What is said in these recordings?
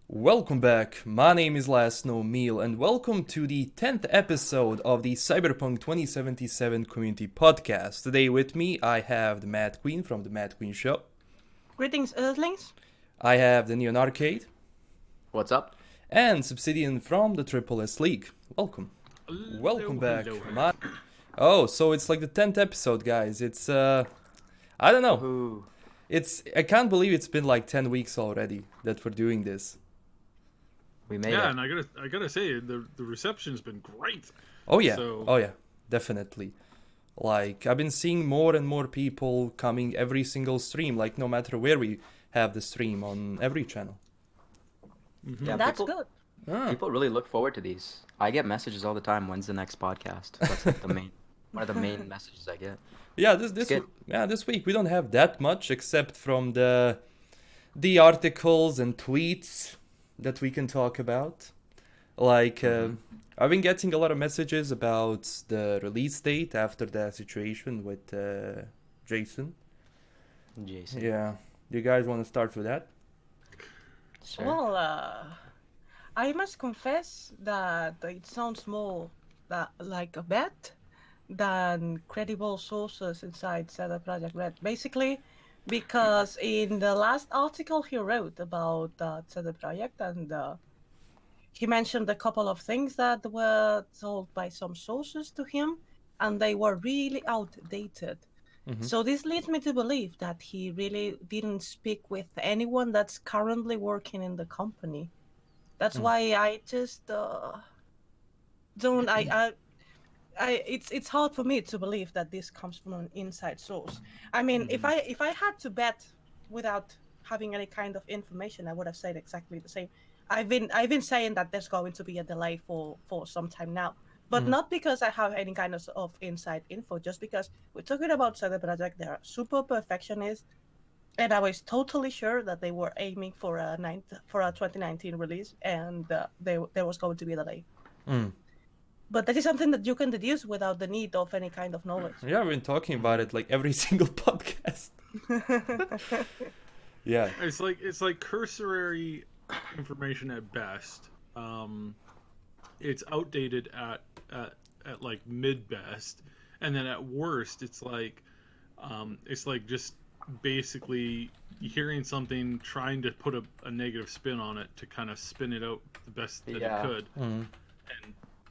Welcome back, my name is LastKnownMeal and welcome to the 10th episode of the Cyberpunk 2077 Community Podcast. Today with me I have the Mad Queen from the MadqueenShow. Greetings, Earthlings. I have the NeonArcade. What's up? And Subsidian from the TripleSLeague. Welcome. Welcome back. Oh, so it's like the 10th episode, guys. It's, I don't know. Ooh. I can't believe it's been like 10 weeks already that we're doing this. We made Yeah, it. and I gotta say the reception's been great. Oh yeah, So- oh yeah, definitely. Like, I've been seeing more and more people coming every single stream, like no matter where we have the stream on every channel. Yeah, That's people, good. Ah, people really look forward to these. I get messages all the time. When's the next podcast? That's like one of the main messages I get. yeah, this good. this week we don't have that much except from the articles and tweets that we can talk about. Like, I've been getting a lot of messages about the release date after the situation with Jason. Jason. Yeah, do you guys want to start with that? Sure. Well, I must confess that it sounds more like a bet than credible sources inside CD Projekt Red. Basically, because in the last article he wrote about CD Projekt, and he mentioned a couple of things that were told by some sources to him, and they were really outdated. So this leads me to believe that he really didn't speak with anyone that's currently working in the company. That's why I just don't. It's hard for me to believe that this comes from an inside source. I mean, if I had to bet without having any kind of information, I would have said exactly the same. I've been saying that there's going to be a delay for some time now, but not because I have any kind of inside info. Just because we're talking about CD Projekt, they're super perfectionist, and I was totally sure that they were aiming for a 2019 release, and there was going to be a delay. Mm. But that is something that you can deduce without the need of any kind of knowledge. Yeah, we've been talking about it like every single podcast. Yeah. It's like cursory information at best. It's outdated at like mid best, and then at worst it's like just basically hearing something, trying to put a negative spin on it to kind of spin it out the best that Yeah. it could. And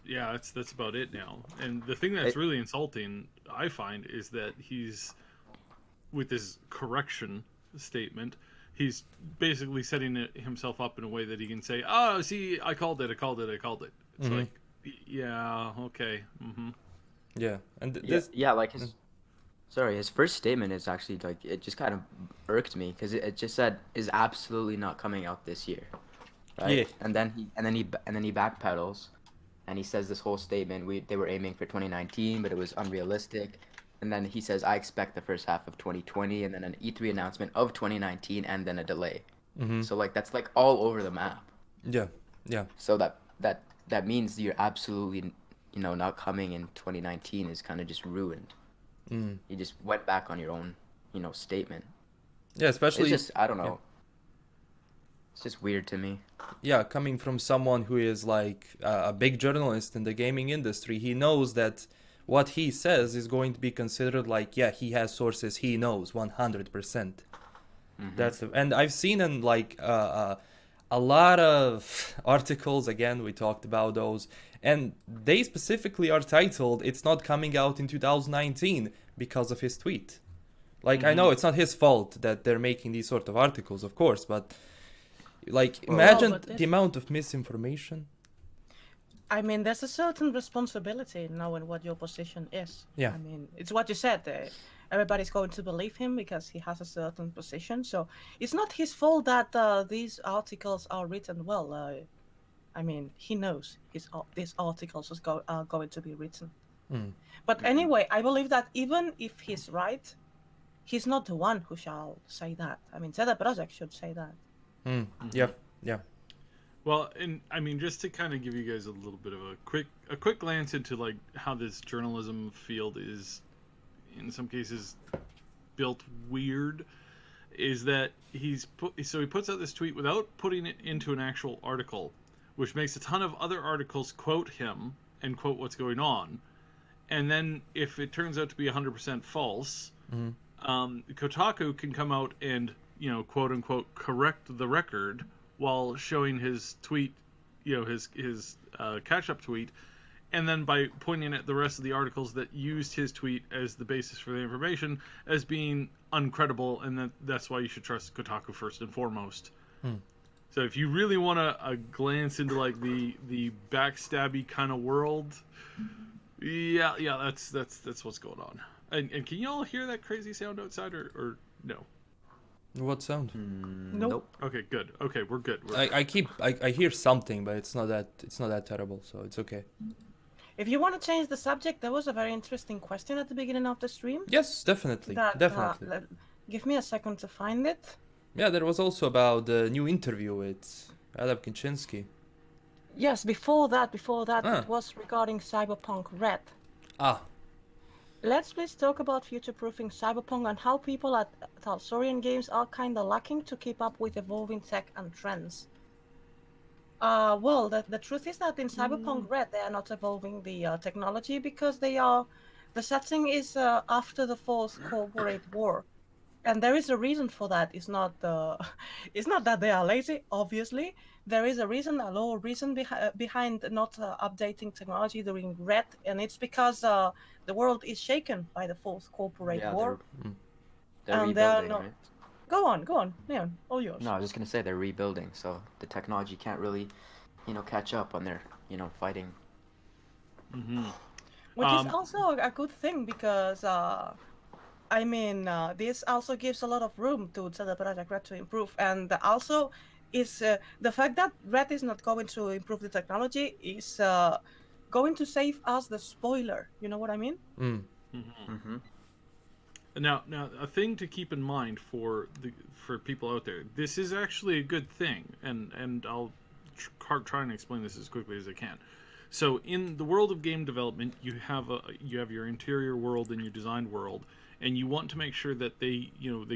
yeah, that's about it now. And the thing that's really insulting, I find, is that he's, with his correction statement, he's basically setting himself up in a way that he can say, "Oh, see, I called it. It's like, yeah, okay, Yeah. And Yeah, this. yeah, like his first statement is actually like it just kind of irked me because it just said is absolutely not coming out this year, right? Yeah. And then he backpedals, and he says this whole statement. They were aiming for 2019, but it was unrealistic. And then he says, I expect the first half of 2020, and then an E3 announcement of 2019, and then a delay. So like that's like all over the map. Yeah. Yeah. So that means you're absolutely, not coming in 2019 is kind of just ruined. You just went back on your own, statement. Yeah. Especially. It's just I don't know. It's just weird to me. Yeah, coming from someone who is like a big journalist in the gaming industry, he knows that what he says is going to be considered like, yeah, he has sources, he knows 100%. And I've seen in like a lot of articles, again, we talked about those, and they specifically are titled, it's not coming out in 2019 because of his tweet. Like, I know it's not his fault that they're making these sort of articles, of course, but like, imagine but this- the amount of misinformation. I mean, there's a certain responsibility in knowing what your position is. Yeah. I mean, it's what you said. Everybody's going to believe him because he has a certain position. So it's not his fault that these articles are written well. I mean, he knows these articles are going to be written. But anyway, I believe that even if he's right, he's not the one who shall say that. I mean, CD Projekt should say that. Yeah, yeah. Well, and I mean, just to kind of give you guys a little bit of a quick glance into like how this journalism field is, in some cases, built weird. is that he puts out this tweet without putting it into an actual article, which makes a ton of other articles quote him and quote what's going on. And then if it turns out to be 100% false, Kotaku can come out and, quote unquote, correct the record while showing his tweet, his catch-up tweet, and then by pointing at the rest of the articles that used his tweet as the basis for the information as being uncredible, and that's why you should trust Kotaku first and foremost. So if you really want a glance into like the backstabby kind of world, yeah, that's what's going on. And can you all hear that crazy sound outside, or no? What sound? Nope. Okay, good. Okay, we're good. I hear something, but it's not that terrible, so it's okay. If you want to change the subject, there was a very interesting question at the beginning of the stream. Yes, definitely. Give me a second to find it. Yeah, there was also about the new interview with Adam Kinchinsky. Yes, before that, it was regarding Cyberpunk Red. Let's please talk about future-proofing Cyberpunk and how people at Talsorian Games are kinda lacking to keep up with evolving tech and trends. Well, the truth is that in Cyberpunk Red, they are not evolving the technology because the setting is after the Fourth Corporate War. And there is a reason for that. It's not that they are lazy, obviously. There is a low reason behind not updating technology during Red, and it's because the world is shaken by the Fourth Corporate War. They're rebuilding, right? Go on, Leon, all yours. No, I was just gonna say they're rebuilding, so the technology can't really, catch up when they're, fighting. Which is also a good thing because, this also gives a lot of room to CD Projekt Red to improve, and also is the fact that Red is not going to improve the technology is going to save us the spoiler. You know what I mean? Now, a thing to keep in mind for people out there, this is actually a good thing, and I'll try and explain this as quickly as I can. So, in the world of game development, you have your interior world and your designed world, and you want to make sure that they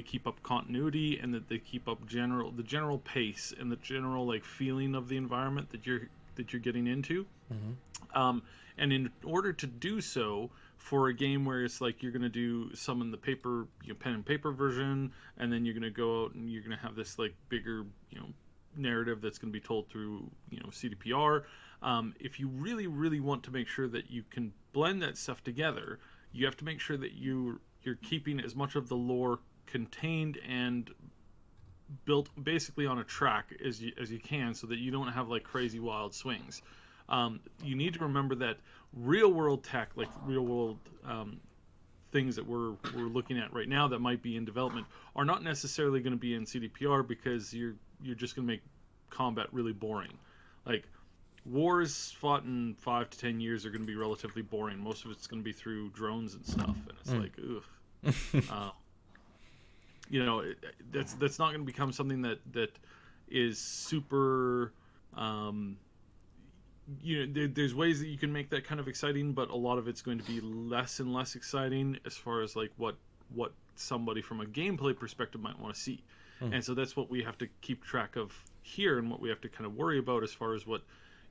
keep up continuity and that they keep up the general pace and the general feeling of the environment that you're getting into. And in order to do so, for a game where it's you're going to do some in the paper, pen and paper version, and then you're going to go out and you're going to have this bigger, narrative that's going to be told through, CDPR. If you really, really want to make sure that you can blend that stuff together, you have to make sure that you're keeping as much of the lore contained and built basically on a track as you can, so that you don't have crazy wild swings. You need to remember that real world tech, real world things that we're looking at right now that might be in development, are not necessarily going to be in CDPR, because you're just going to make combat really boring. Wars fought in 5 to 10 years are going to be relatively boring. Most of it's going to be through drones and stuff, and it's ugh. That's not going to become something that is super. There's ways that you can make that kind of exciting, but a lot of it's going to be less and less exciting as far as what somebody from a gameplay perspective might want to see. And so that's what we have to keep track of here, and what we have to kind of worry about as far as what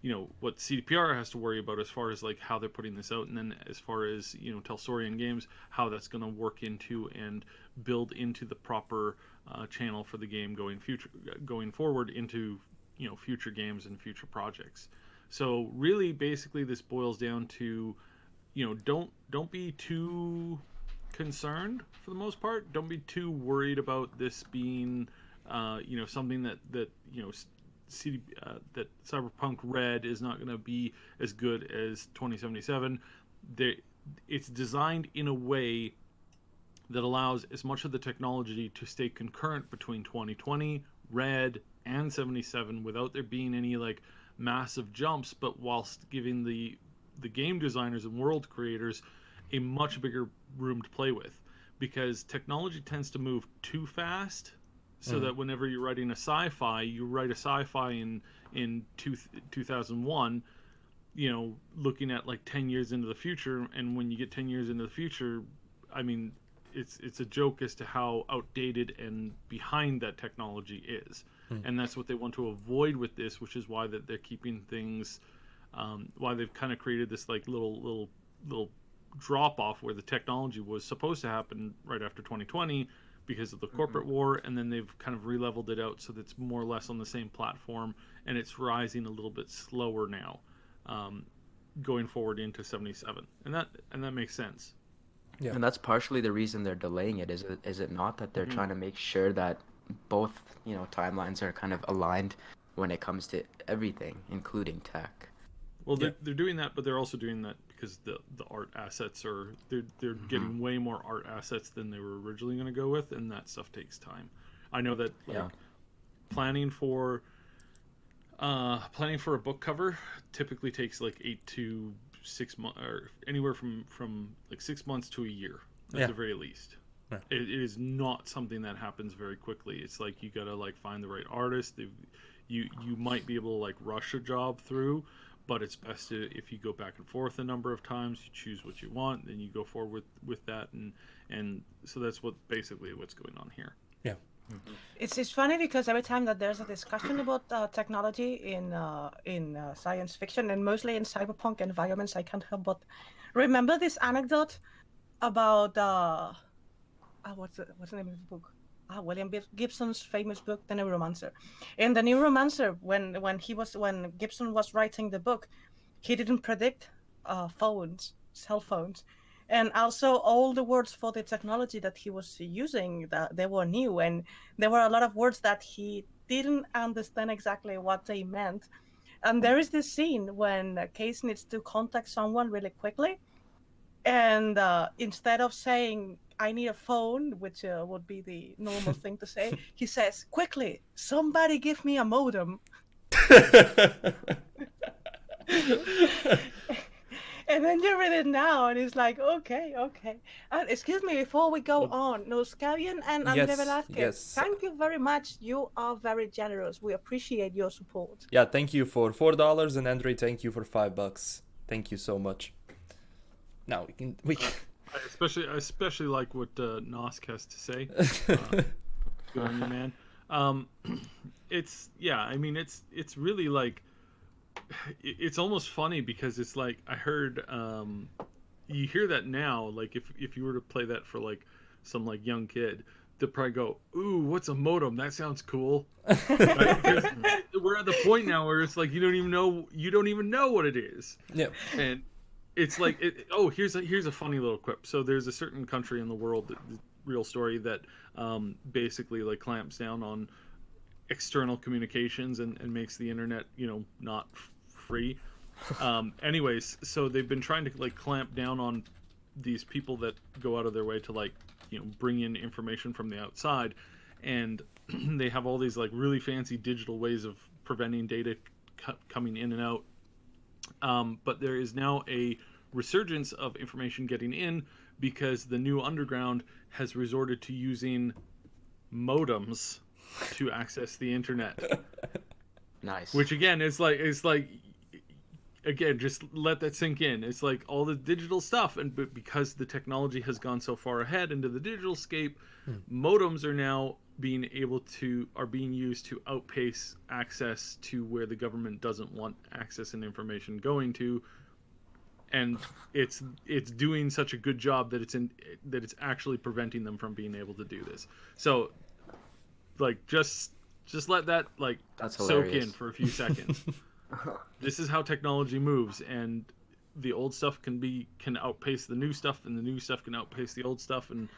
CDPR has to worry about as far as how they're putting this out, and then as far as Talsorian Games, how that's going to work into and build into the proper channel for the game going forward into future games and future projects. So really, basically, this boils down to don't be too concerned for the most part. Don't be too worried about this being something that that Cyberpunk Red is not going to be as good as 2077. It's designed in a way that allows as much of the technology to stay concurrent between 2020, Red, and 77 without there being any massive jumps, but whilst giving the game designers and world creators a much bigger room to play with, because technology tends to move too fast, so that whenever you're writing a sci-fi, you write a sci-fi in 2001, looking at 10 years into the future, and when you get 10 years into the future, it's a joke as to how outdated and behind that technology is, and that's what they want to avoid with this, which is why that they're keeping things, why they've kind of created this like little drop off where the technology was supposed to happen right after 2020 because of the corporate war, and then they've kind of re-leveled it out so that it's more or less on the same platform, and it's rising a little bit slower now, going forward into 77, and that makes sense. Yeah. And that's partially the reason they're delaying it, is it not, that they're trying to make sure that both, timelines are kind of aligned when it comes to everything, including tech. Well, they're doing that, but they're also doing that because the art assets are they're getting way more art assets than they were originally going to go with, and that stuff takes time. I know that planning for a book cover typically takes like 8 to 6 months, or anywhere from like 6 months to a year at the very least. Yeah. It is not something that happens very quickly. It's like you gotta like find the right artist. You might be able to like rush a job through, but it's best if you go back and forth a number of times, you choose what you want, then you go forward with that, and so that's basically what's going on here. Yeah. It's funny because every time that there's a discussion about technology in science fiction, and mostly in cyberpunk environments, I can't help but remember this anecdote about what's the name of the book? William Gibson's famous book, The Neuromancer. In The Neuromancer, when Gibson was writing the book, he didn't predict cell phones. And also all the words for the technology that he was using, that they were new, and there were a lot of words that he didn't understand exactly what they meant. And there is this scene when Case needs to contact someone really quickly, and instead of saying, I need a phone, which would be the normal thing to say, he says, quickly, somebody give me a modem. And then you read it now, and it's like, okay. Excuse me, before we go on, Noskavian and Andre Velasquez, thank you very much. You are very generous. We appreciate your support. Yeah, thank you for $4, and Andre, thank you for $5. Thank you so much. Now we can. I especially like what Nosk has to say. Good on you, man. It's really like, it's almost funny because it's like, I heard you hear that now, like if you were to play that for like some like young kid, they'll probably go, ooh, what's a modem? That sounds cool. Right? Because we're at the point now where it's like you don't even know what it is. Yeah. And it's like, here's a funny little quip. So there's a certain country in the world, real story, that basically like clamps down on external communications and makes the internet, not free. Anyways, so they've been trying to like clamp down on these people that go out of their way to like, bring in information from the outside, and they have all these like really fancy digital ways of preventing data coming in and out. But there is now a resurgence of information getting in because the new underground has resorted to using modems to access the internet. Nice. Which again is like again, just let that sink in. It's like all the digital stuff, but because the technology has gone so far ahead into the digital scape, modems are now being used to outpace access to where the government doesn't want access and information going to, and it's doing such a good job that it's actually preventing them from being able to do this. So like just let that like soak in for a few seconds. This is how technology moves, and the old stuff can outpace the new stuff, and the new stuff can outpace the old stuff, and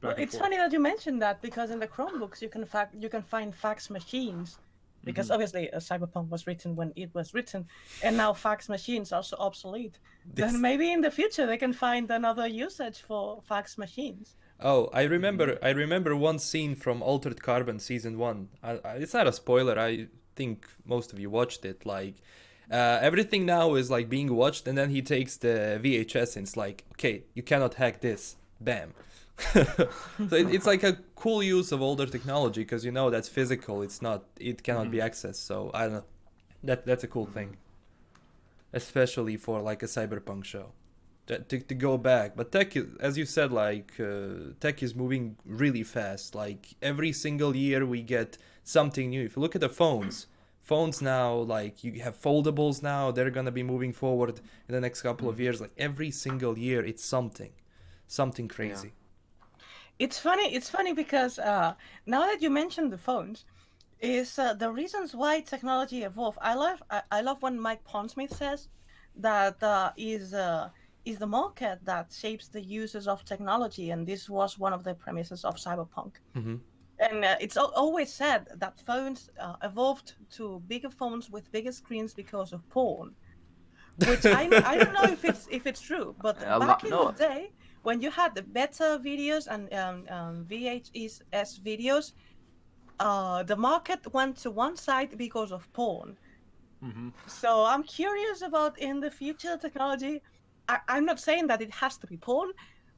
Well, it's funny that you mentioned that, because in the Chromebooks you can find fax machines, because obviously Cyberpunk was written when it was written, and now fax machines are so obsolete. Then maybe in the future they can find another usage for fax machines. Oh, I remember one scene from Altered Carbon season 1. It's not a spoiler. I think most of you watched it. Like, everything now is like being watched, and then he takes the VHS and it's like, okay, you cannot hack this. Bam. So it's like a cool use of older technology, because that's physical. It cannot be accessed. So I don't know. That's a cool thing, especially for like a cyberpunk show. to go back. But tech, as you said, like tech is moving really fast. Like every single year we get something new. If you look at the phones now, like you have foldables now, they're gonna be moving forward in the next couple of years. Like every single year, it's something crazy. It's funny. It's funny because now that you mentioned the phones, is the reasons why technology evolved. I love when Mike Pondsmith says that is the market that shapes the uses of technology, and this was one of the premises of Cyberpunk. Mm-hmm. And it's always said that phones evolved to bigger phones with bigger screens because of porn, which I don't know if it's true, but A back lot, in the no. day when you had the beta videos and VHS videos, the market went to one side because of porn. Mm-hmm. So I'm curious about in the future technology. I'm not saying that it has to be porn,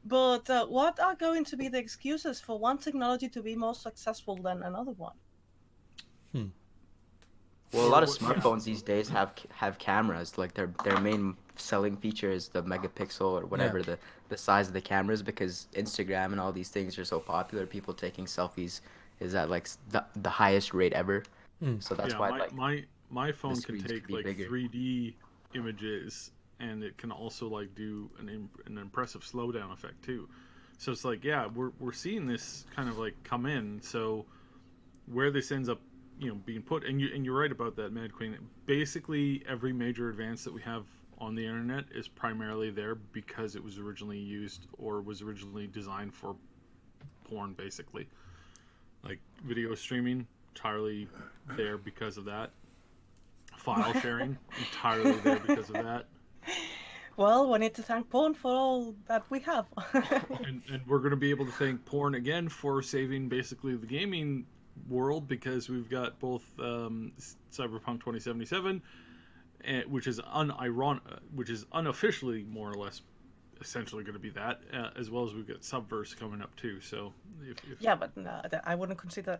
but what are going to be the excuses for one technology to be more successful than another one? Well, a lot of Or what- smartphones these days have cameras. Like their main selling feature is the megapixel or whatever the size of the cameras, because Instagram and all these things are so popular. People taking selfies is at like the highest rate ever. So that's yeah, why my, like my phone can screens take could be like bigger. 3D images, and it can also like do an impressive slowdown effect too. So it's like, yeah, we're seeing this kind of like come in. So where this ends up, being put, and you're right about that, Mad Queen. Basically, every major advance that we have on the internet is primarily there because it was originally used or was originally designed for porn, basically. Like video streaming, entirely there because of that. File sharing, entirely there because of that. Well, we need to thank porn for all that we have. And we're going to be able to thank porn again for saving basically the gaming world, because we've got both Cyberpunk 2077, which is which is unofficially more or less essentially going to be that, as well as we've got Subverse coming up too. So if Yeah, but I wouldn't consider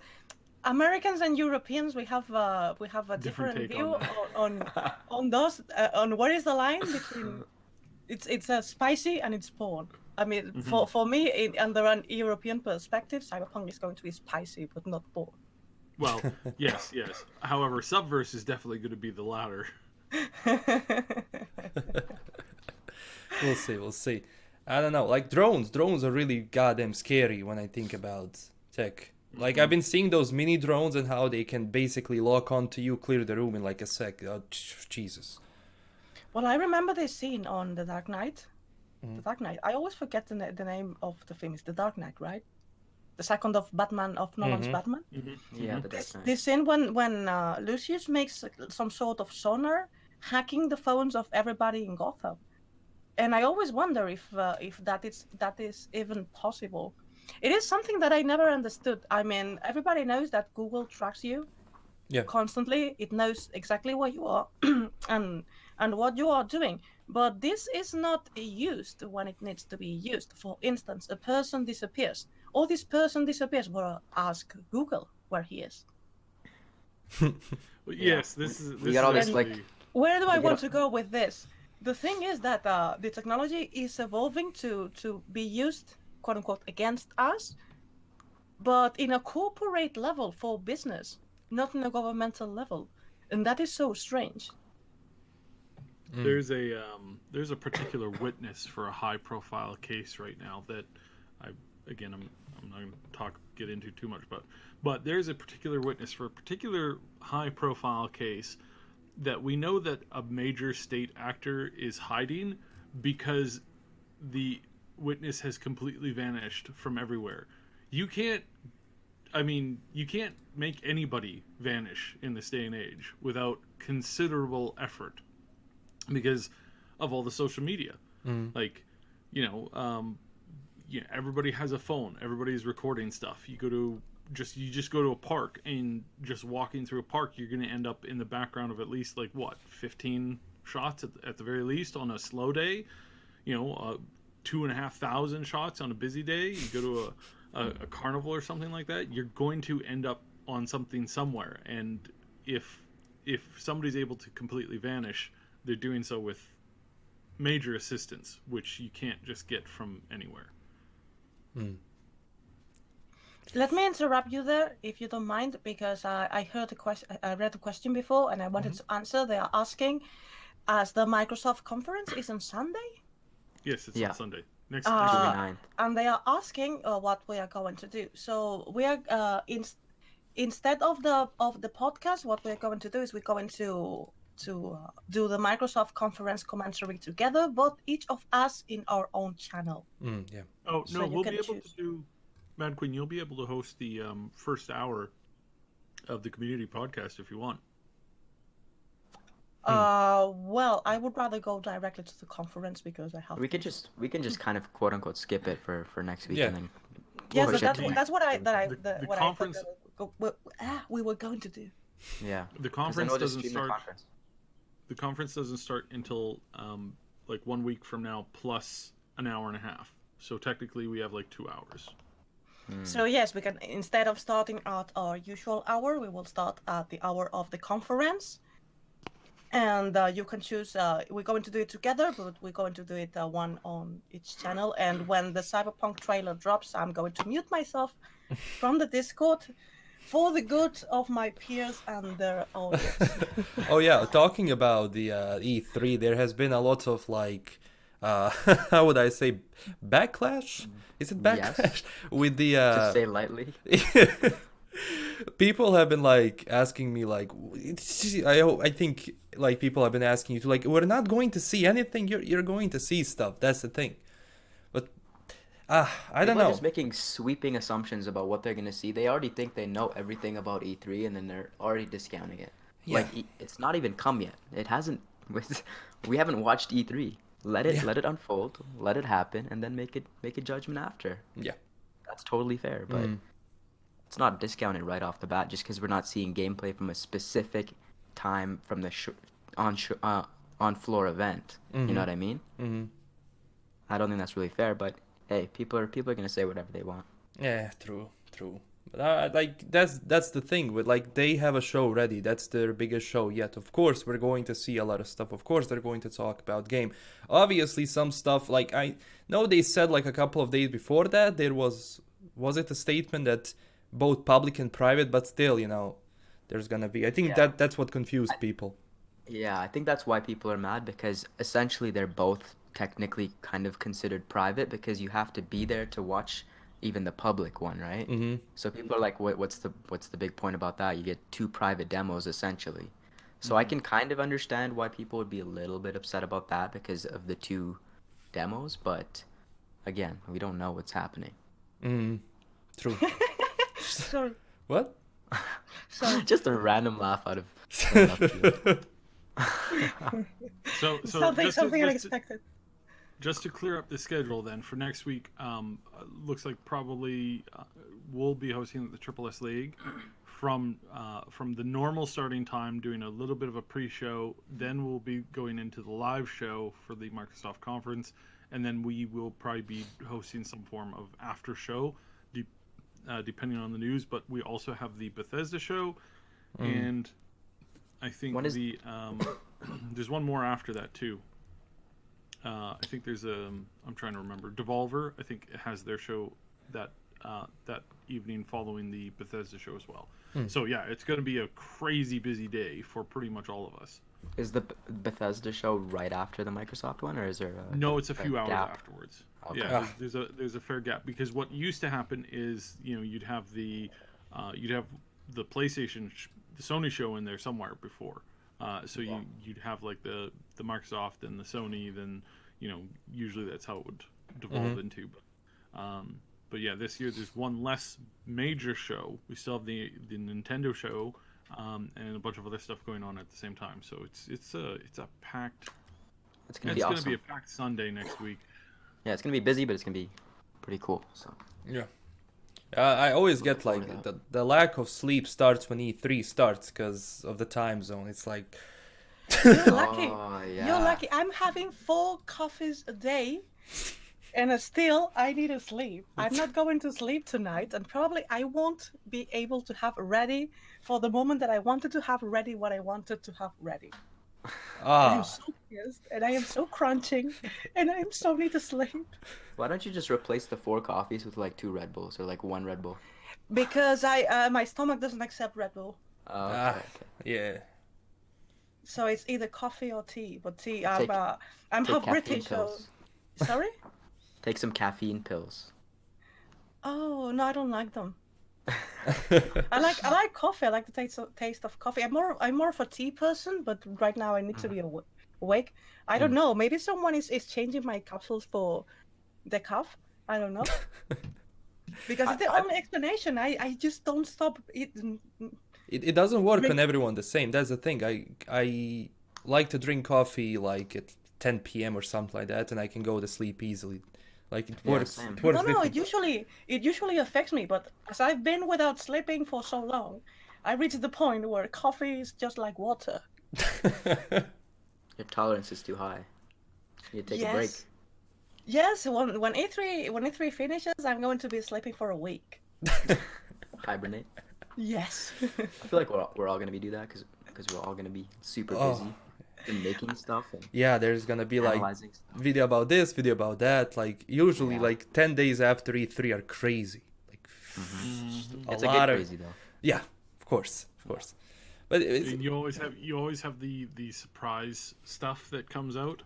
Americans and Europeans. We have a Different different take view on that. on those on what is the line between it's a spicy and it's porn. I mean, for me, under an European perspective, Cyberpunk is going to be spicy, but not porn. Well, yes. However, Subverse is definitely going to be the latter. We'll see. I don't know. Like drones are really goddamn scary when I think about tech. Like I've been seeing those mini drones and how they can basically lock onto you, clear the room in like a sec. Oh, Jesus. Well, I remember this scene on The Dark Knight. The Dark Knight. I always forget the name of the film. It's The Dark Knight, right? The second of Batman, of Nolan's Batman. Yeah, the Dark Knight. This scene when Lucius makes some sort of sonar, hacking the phones of everybody in Gotham, and I always wonder if that is even possible. It is something that I never understood. I mean, everybody knows that Google tracks you Yeah. constantly. It knows exactly where you are and what you are doing. But this is not used when it needs to be used. For instance, a person disappears, or this person disappears. Well, ask Google where he is. But yes, this is We got all this actually- like Where do I We want get to go with this? The thing is that the technology is evolving to be used, quote unquote, against us, but in a corporate level for business, not in a governmental level, and that is so strange. there's a particular witness for a high profile case right now that I'm not going to get into too much, but there's a particular witness for a particular high profile case that we know that a major state actor is hiding because the witness has completely vanished from everywhere. You can't make anybody vanish in this day and age without considerable effort because of all the social media. Like, everybody has a phone. Everybody's recording stuff. You just go to a park, and just walking through a park, you're going to end up in the background of at least 15 shots at the very least on a slow day. 2,500 shots on a busy day. You go to a carnival or something like that, you're going to end up on something somewhere. And if somebody's able to completely vanish, they're doing so with major assistance, which you can't just get from anywhere. Let me interrupt you there, if you don't mind, because I heard the question. I read the question before, and I wanted to answer. They are asking, as the Microsoft conference is on Sunday, Yes, it's Yeah. on Sunday. Next June week. 9th. and they are asking what we are going to do. So we are instead of the podcast, what we're going to do is we're going to do the Microsoft conference commentary together, both each of us in our own channel. Yeah. Oh So no, you we'll can be able choose. to do, Mad Queen. You'll be able to host the first hour of the community podcast if you want. Well, I would rather go directly to the conference because I have. We can just kind of quote unquote skip it for next week Yeah. and then Yes, push but it to that's what I The what conference- I thought we were going to do. yeah. The 'Cause then conference we'll just doesn't stream the start. conference. The conference doesn't start until like 1 week from now, plus an hour and a half. So technically, we have like 2 hours. So yes, we can, instead of starting at our usual hour, we will start at the hour of the conference. And you can choose. We're going to do it together, but we're going to do it one on each channel. And when the Cyberpunk trailer drops, I'm going to mute myself from the Discord for the good of my peers and their audience. Oh yeah, talking about the E3, there has been a lot of like, how would I say, backlash? Is it backlash Yes. with the? To say lightly. People have been like asking me like, I think like people have been asking you to like, we're not going to see anything. You're going to see stuff. That's the thing. But I don't People are know. just making sweeping assumptions about what they're gonna see. They already think they know everything about E3, and then they're already discounting it. Yeah. Like it's not even come yet. It hasn't. We haven't watched E3. Let it unfold. Let it happen, and then make a judgment after. Yeah. That's totally fair, but it's not discounted right off the bat just because we're not seeing gameplay from a specific time from the on floor event. You know what I mean? Mm-hmm. I don't think that's really fair, but hey, people are gonna say whatever they want. Yeah, true. But like that's the thing with like they have a show ready. That's their biggest show yet. Of course, we're going to see a lot of stuff. Of course, they're going to talk about game. Obviously, some stuff like I know they said like a couple of days before that there was it a statement that both public and private, but still, there's gonna be. I think Yeah. that's what confused people. Yeah, I think that's why people are mad because essentially they're both technically kind of considered private because you have to be there to watch even the public one, right? Mm-hmm. So people are like, what's the big point about that? You get two private demos essentially. So I can kind of understand why people would be a little bit upset about that because of the two demos, but again, we don't know what's happening. Mm-hmm. True. Sorry. What? Sorry. Just a random laugh out of left field. So Something unexpected. Just to clear up the schedule, then for next week, looks like probably we'll be hosting the TripleSLeague from the normal starting time, doing a little bit of a pre-show. Then we'll be going into the live show for the Microsoft conference, and then we will probably be hosting some form of after show, depending on the news. But we also have the Bethesda show, and I think When is- there's one more after that too. I think there's I'm trying to remember. Devolver, I think, has their show that evening following the Bethesda show as well. So yeah, it's going to be a crazy busy day for pretty much all of us. Is the Bethesda show right after the Microsoft one, or is there No, it's a few hours gap? afterwards. Okay. Yeah, there's a fair gap because what used to happen is you'd have the PlayStation, the Sony show in there somewhere before. So you'd have like the Microsoft and the Sony, then usually that's how it would devolve into. But yeah, this year there's one less major show. We still have the Nintendo show, and a bunch of other stuff going on at the same time. So it's a packed. It's gonna It's be going awesome. to be a packed Sunday next week. Yeah, it's gonna be busy, but it's gonna be pretty cool. So Yeah. I always get forward like to the lack of sleep starts when E3 starts because of the time zone. It's like, You're lucky. Oh, yeah. You're lucky. I'm having 4 coffees a day, and still I need to sleep. I'm not going to sleep tonight, and probably I won't be able to have ready for the moment that I wanted to have ready what I wanted to have ready. I am Ah, so pissed, and I am so crunching, and I am so need to sleep. Why don't you just replace the 4 coffees with like 2 Red Bulls or like 1 Red Bull? Because my stomach doesn't accept Red Bull. Oh, ah, okay, okay. yeah. So it's either coffee or tea. But tea, Take I'm take half caffeine British, so pills. sorry. Take some caffeine pills. Oh no, I don't like them. I like coffee. I like the taste of coffee. I'm more of a tea person, but right now I need to Mm. be awake. I don't Mm. know. Maybe someone is changing my capsules for decaf. I don't know because I, it's the I only explanation. I just don't stop it. It doesn't work on Drink. everyone the same. That's the thing. I like to drink coffee like at 10 p.m. or something like that, and I can go to sleep easily. Like it Yeah, works. same. It No, works no, different. it usually affects me. But as I've been without sleeping for so long, I reached the point where coffee is just like water. Your tolerance is too high. You take a break. Yes. Yes, when E3 finishes, I'm going to be sleeping for a week. Hibernate. Yes. I feel like we're all gonna be do that because we're all gonna be super Oh, busy and making stuff and yeah. There's gonna be like analyzing stuff. video about this, video about that. Like usually, Yeah. like 10 days after E3 are crazy. Like Mhm. a It's a good lot of crazy though. yeah, of course, of course. But it's And you always have the surprise stuff that comes out.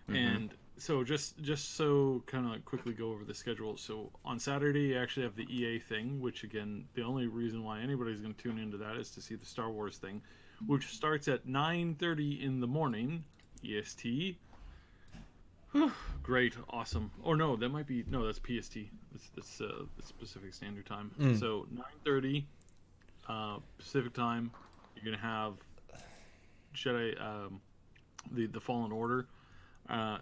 Mm-hmm. And so just so kind of quickly go over the schedule. So on Saturday you actually have the EA thing, which again the only reason why anybody's going to tune into that is to see the Star Wars thing, which starts at 9:30 in the morning EST. Great, awesome. Or no, that might be no, that's PST. That's Pacific Standard Time. So 9:30 Pacific Time. You're gonna have Jedi the Fallen Order.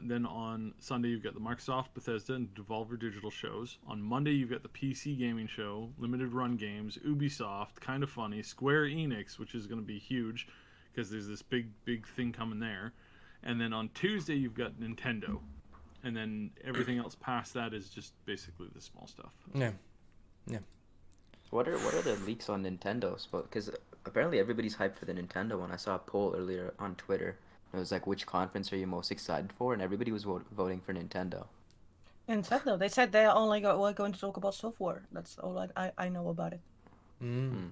Then on Sunday you've got the Microsoft, Bethesda, and Devolver Digital shows. On Monday you've got the PC gaming show, Limited Run Games, Ubisoft, Kind of Funny, Square Enix, which is going to be huge because there's this big thing coming there. And then on Tuesday you've got Nintendo, and then everything else past that is just basically the small stuff. yeah, yeah. What are the leaks on Nintendo's? Because apparently everybody's hyped for the Nintendo one. I saw a poll earlier on Twitter. It was like, which conference are you most excited for? And everybody was voting for Nintendo. Nintendo. They said they're only we're going to talk about software. That's all I know about it. Mm.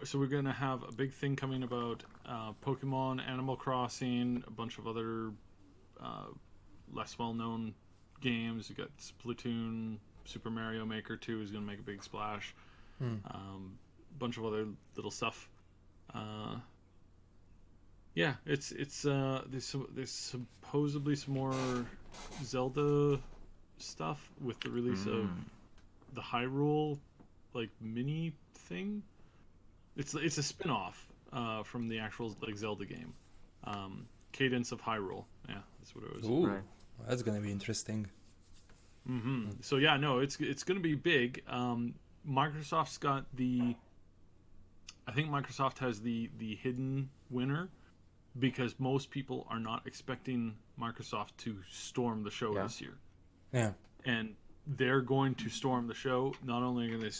So we're gonna have a big thing coming about Pokemon, Animal Crossing, a bunch of other less well-known games. You got Splatoon, Super Mario Maker 2 is gonna make a big splash. Bunch of other little stuff. Yeah, it's there's supposedly some more Zelda stuff with the release of the Hyrule like mini thing. It's a spin-off from the actual like Zelda game. Cadence of Hyrule. Yeah, that's what it was. Ooh, Right. that's gonna be interesting. So yeah, no, it's going to be big. Microsoft's got I think Microsoft has the hidden winner because most people are not expecting Microsoft to storm the show Yeah. this year. Yeah. And they're going to storm the show. Not only are they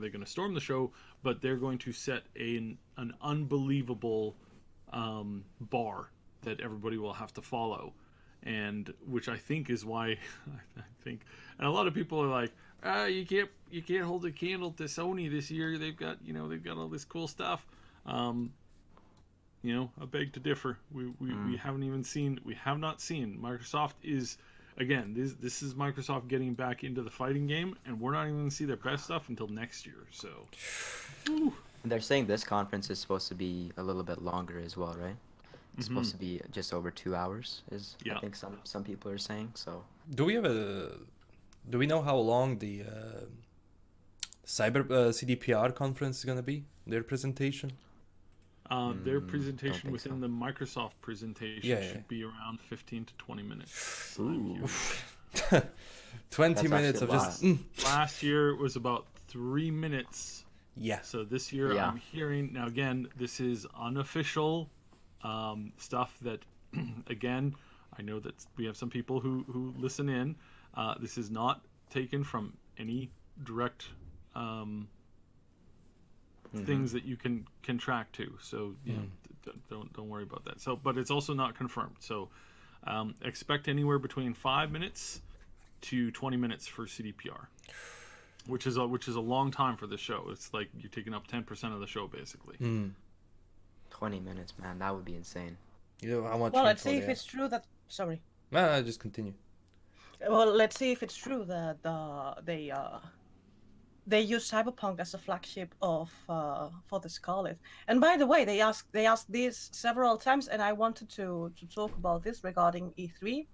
going to storm the show, but they're going to set an unbelievable bar that everybody will have to follow, and which I think is why I think, and a lot of people are like, you can't hold a candle to Sony this year. They've got all this cool stuff. I beg to differ. We have not seen. Microsoft is, again, this is Microsoft getting back into the fighting game, and we're not even going to see their best stuff until next year. So, They're saying this conference is supposed to be a little bit longer as well, right? It's supposed to be just over 2 hours, Yeah. I think some people are saying. So Do we know how long the CDPR conference is gonna be? Their presentation? their don't presentation think within so. the Microsoft presentation Yeah, yeah. should be around 15 to 20 minutes. It's not Ooh. huge. 20 That's minutes of actually a just Last year it was about 3 minutes. yeah. So this year Yeah. I'm hearing, now again, this is unofficial stuff that, again, I know that we have some people who listen in. This is not taken from any direct things that you can track to. So don't worry about that. So, but it's also not confirmed. So, expect anywhere between 5 minutes to 20 minutes for CDPR, which is a long time for the show. It's like you're taking up 10% of the show basically. 20 minutes, man. That would be insane. You know how much Well, let's info see they if have. it's true that. Sorry. No, just continue. Well, let's see if it's true that they use Cyberpunk as a flagship of for the Scarlet. And by the way, they asked this several times, and I wanted to talk about this regarding E3,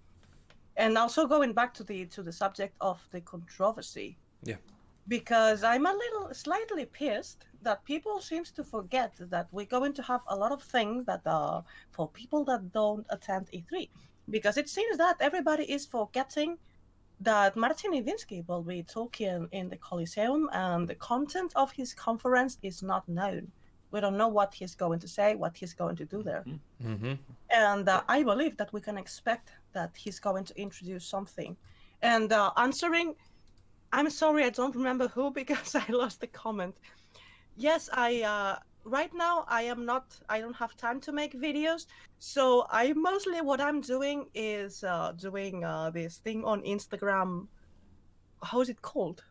and also going back to the subject of the controversy. Yeah. Because I'm a little slightly pissed that people seems to forget that we're going to have a lot of things that are for people that don't attend E3. Because it seems that everybody is forgetting that Martin Iwiński will be talking in the Coliseum, and the content of his conference is not known. We don't know what he's going to say, what he's going to do there. Mm-hmm. And I believe that we can expect that he's going to introduce something. And answering, I'm sorry, I don't remember who because I lost the comment. Yes, right now I don't have time to make videos. So what I'm doing is doing this thing on Instagram. How is it called?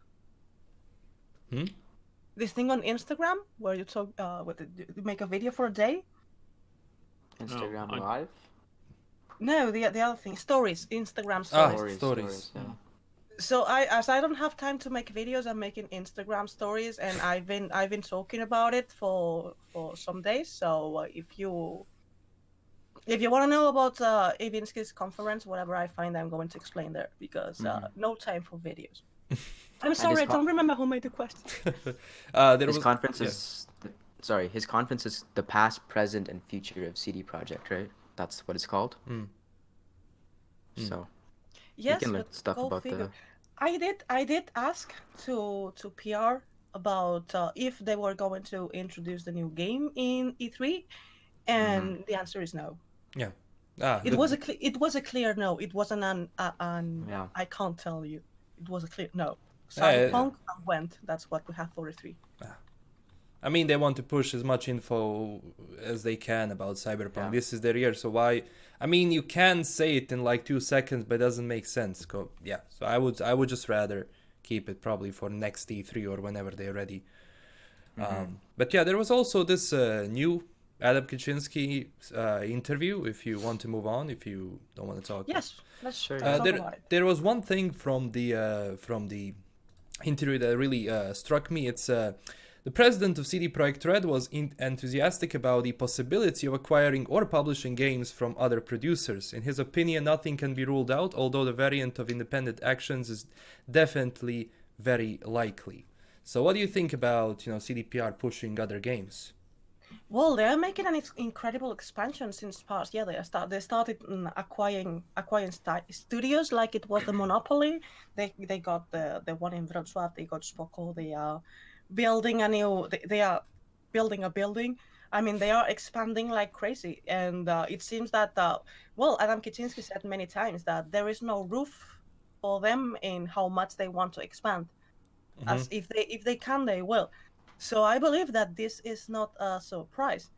This thing on Instagram where you talk, you make a video for a day. Instagram I- Live? No, the other thing, stories, Instagram Ah, stories. stories. Yeah. So as I don't have time to make videos, I'm making Instagram stories, and I've been talking about it for some days. So if you want to know about Iwiński's conference, whatever I find, I'm going to explain there because no time for videos. I'm sorry, I don't remember who made the question. His conference is his conference is the past, present, and future of CD Projekt, right? That's what it's called. So Yes, you can learn but stuff go about figure. I did ask to PR about if they were going to introduce the new game in E3, and the answer is no. Yeah. It was a clear no. It wasn't Yeah. I can't tell you. It was a clear no. Yeah, Cyberpunk went. That's what we have for E3. I mean, they want to push as much info as they can about Cyberpunk. Yeah. This is their year, so why? I mean, you can say it in like 2 seconds, but it doesn't make sense. So I would just rather keep it probably for next E3 or whenever they're ready. But yeah, there was also this new Adam Kaczynski interview. If you want to move on, if you don't want to talk. Yes, let's Sure. talk about it. There was one thing from the interview that really struck me. It's the president of CD Projekt Red was enthusiastic about the possibility of acquiring or publishing games from other producers. In his opinion, nothing can be ruled out, although the variant of independent actions is definitely very likely. So what do you think about CDPR pushing other games? Well, they're making an incredible expansion since past year. They started acquiring studios like it was the Monopoly. They got the one in Wrocław. They got Spoko. They are building a new. They are building a building. I mean, they are expanding like crazy, and it seems that Adam Kaczynski said many times that there is no roof for them in how much they want to expand. As if they can, they will. So I believe that this is not a surprise.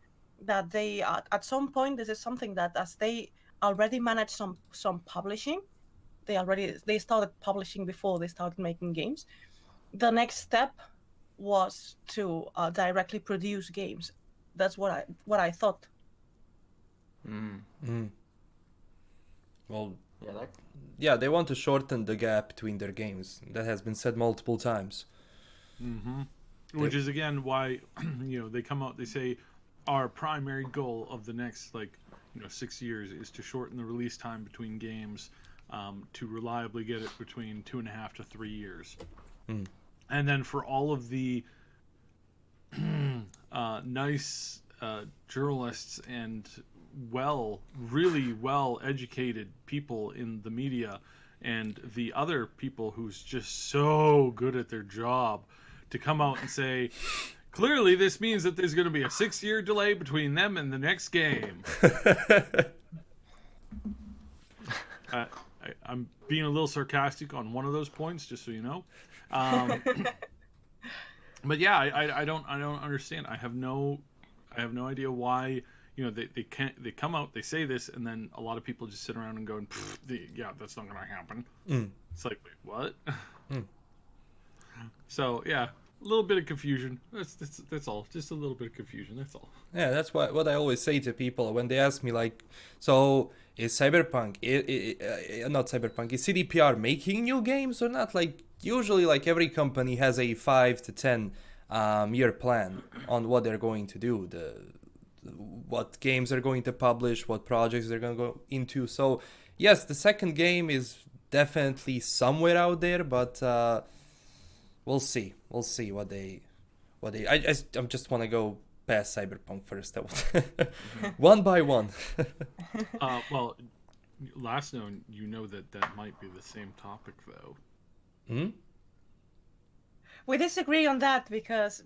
That they at some point, this is something that as they already manage some publishing, they started publishing before they started making games. The next step was to directly produce games. That's what I thought. Well, Yeah, they want to shorten the gap between their games. That has been said multiple times. Which is again why they come out, they say our primary goal of the next 6 years is to shorten the release time between games to reliably get it between 2.5 to 3 years. And then for all of the nice journalists and really well educated people in the media and the other people who's just so good at their job to come out and say, clearly this means that there's going to be a 6-year delay between them and the next game. I'm being a little sarcastic on one of those points, just so you know. But yeah, I don't understand. I have no idea why they come out, they say this, and then a lot of people just sit around and go, yeah, that's not gonna happen. It's like, wait, what? So yeah, a little bit of confusion. That's all. Just a little bit of confusion. That's all. Yeah, that's what I always say to people when they ask me, like, so is Cyberpunk, not Cyberpunk, is CDPR making new games or not? Like, usually, like, every company has a 5 to 10 year plan on what they're going to do, what games they're going to publish, what projects they're going to go into. So, yes, the second game is definitely somewhere out there, but we'll see. We'll see what they. I just want to go past Cyberpunk first. One by one. Well, last known, that might be the same topic though. We disagree on that because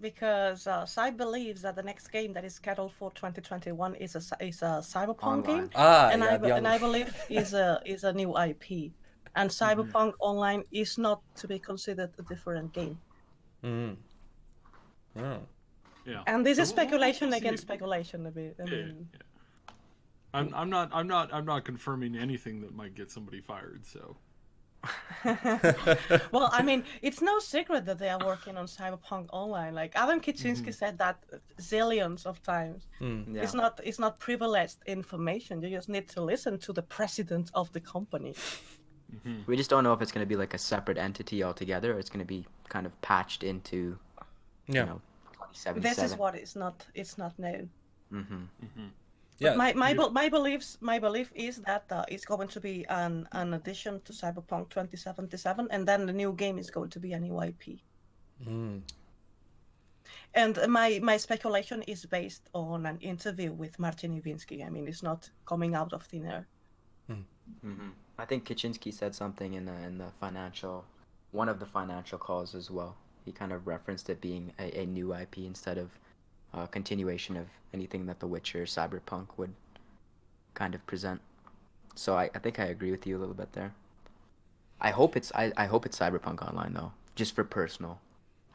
Cy believes that the next game that is scheduled for 2021 is a Cyberpunk game, and I believe is a new IP, and Cyberpunk Online is not to be considered a different game. Oh. Yeah. And this is speculation we'll against speculation a bit. I'm not confirming anything that might get somebody fired. So. Well, I mean, it's no secret that they are working on Cyberpunk Online. Like Adam Kaczynski said that zillions of times. Yeah. It's not privileged information. You just need to listen to the president of the company. We just don't know if it's going to be like a separate entity altogether, or it's going to be kind of patched into, Yeah. 2077. This is what it's not known. Yeah. My belief is that it's going to be an addition to Cyberpunk 2077, and then the new game is going to be a new IP. And my speculation is based on an interview with Martin Iwinski. I mean, it's not coming out of thin air. I think Kaczynski said something in the financial, one of the financial calls as well. He kind of referenced it being a new IP instead of a continuation of anything that The Witcher Cyberpunk would kind of present. So I think I agree with you a little bit there. I hope it's Cyberpunk Online though, just for personal.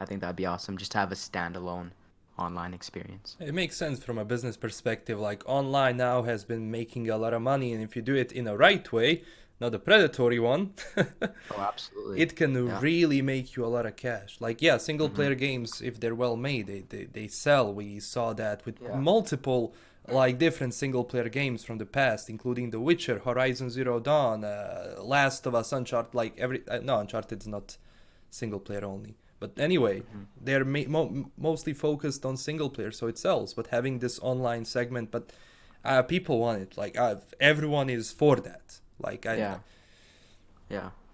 I think that'd be awesome, just to have a standalone online experience. It makes sense from a business perspective. Like, online now has been making a lot of money, and if you do it in a right way, not a predatory one, Oh, absolutely. it can really make you a lot of cash. Like, yeah, single player games, if they're well made, they sell. We saw that with multiple like different single player games from the past, including The Witcher, Horizon Zero Dawn, Last of Us, Uncharted. Like Uncharted's not single player only. But anyway, they're mostly focused on single player, so it sells. But having this online segment, but people want it. Like, everyone is for that. Like, yeah,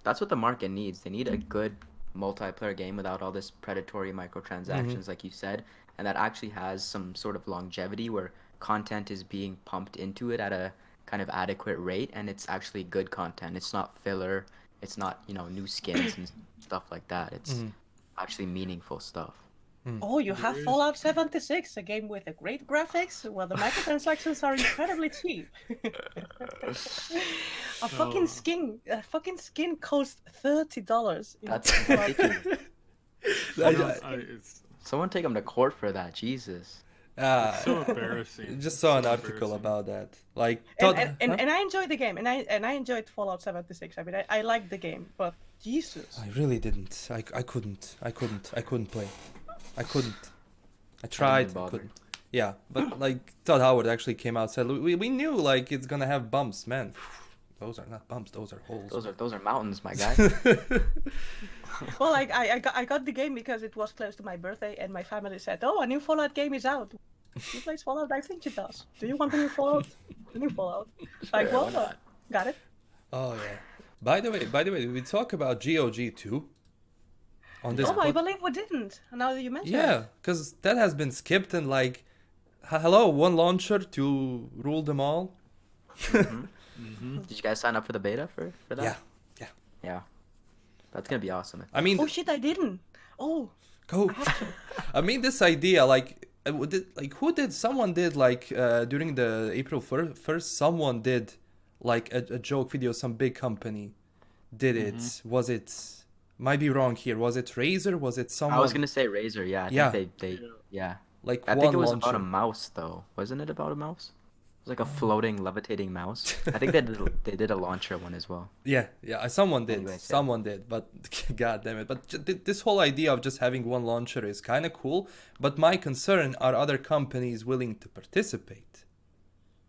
that's what the market needs. They need a good multiplayer game without all this predatory microtransactions, like you said, and that actually has some sort of longevity where content is being pumped into it at a kind of adequate rate, and it's actually good content. It's not filler. It's not new skins and stuff like that. It's actually meaningful stuff. Oh, you have Fallout 76, a game with a great graphics, where the microtransactions are incredibly cheap. A fucking skin costs $30. That's ridiculous. Someone take him to court for that, Jesus. It's so embarrassing. Just saw an article about that. Like, and I enjoyed the game, and I enjoyed Fallout 76. I mean, I liked the game, but Jesus. I really didn't. I couldn't play. I couldn't. I tried. I couldn't. Yeah, but like Todd Howard actually came out and said we knew like it's gonna have bumps, man. Those are not bumps. Those are holes. Those are mountains, my guy. Well, I got the game because it was close to my birthday, and my family said, "Oh, a new Fallout game is out. You plays Fallout? I think she does. Do you want a new Fallout? A new Fallout?" Like, well, got it. Oh yeah. By the way, did we talk about GOG 2? On this I believe we didn't. Now that you mention it. Yeah, because that has been skipped, and like, hello, one launcher to rule them all. Did you guys sign up for the beta for that? Yeah. That's gonna be awesome. I mean, oh shit, I didn't. Oh, go. I mean, this idea, like, someone did like during the April 1st, someone did like a joke video. Some big company did it. Was it? Might be wrong here. Was it Razer? Was it someone? I was gonna say Razer. Yeah. I think they. Yeah. Like, I think it was about a mouse, though. Wasn't it about a mouse? like a floating, levitating mouse. I think they did a launcher one as well. Yeah, someone did. Anyways, yeah. Someone did, but god damn it. But this whole idea of just having one launcher is kind of cool, but my concern are other companies willing to participate.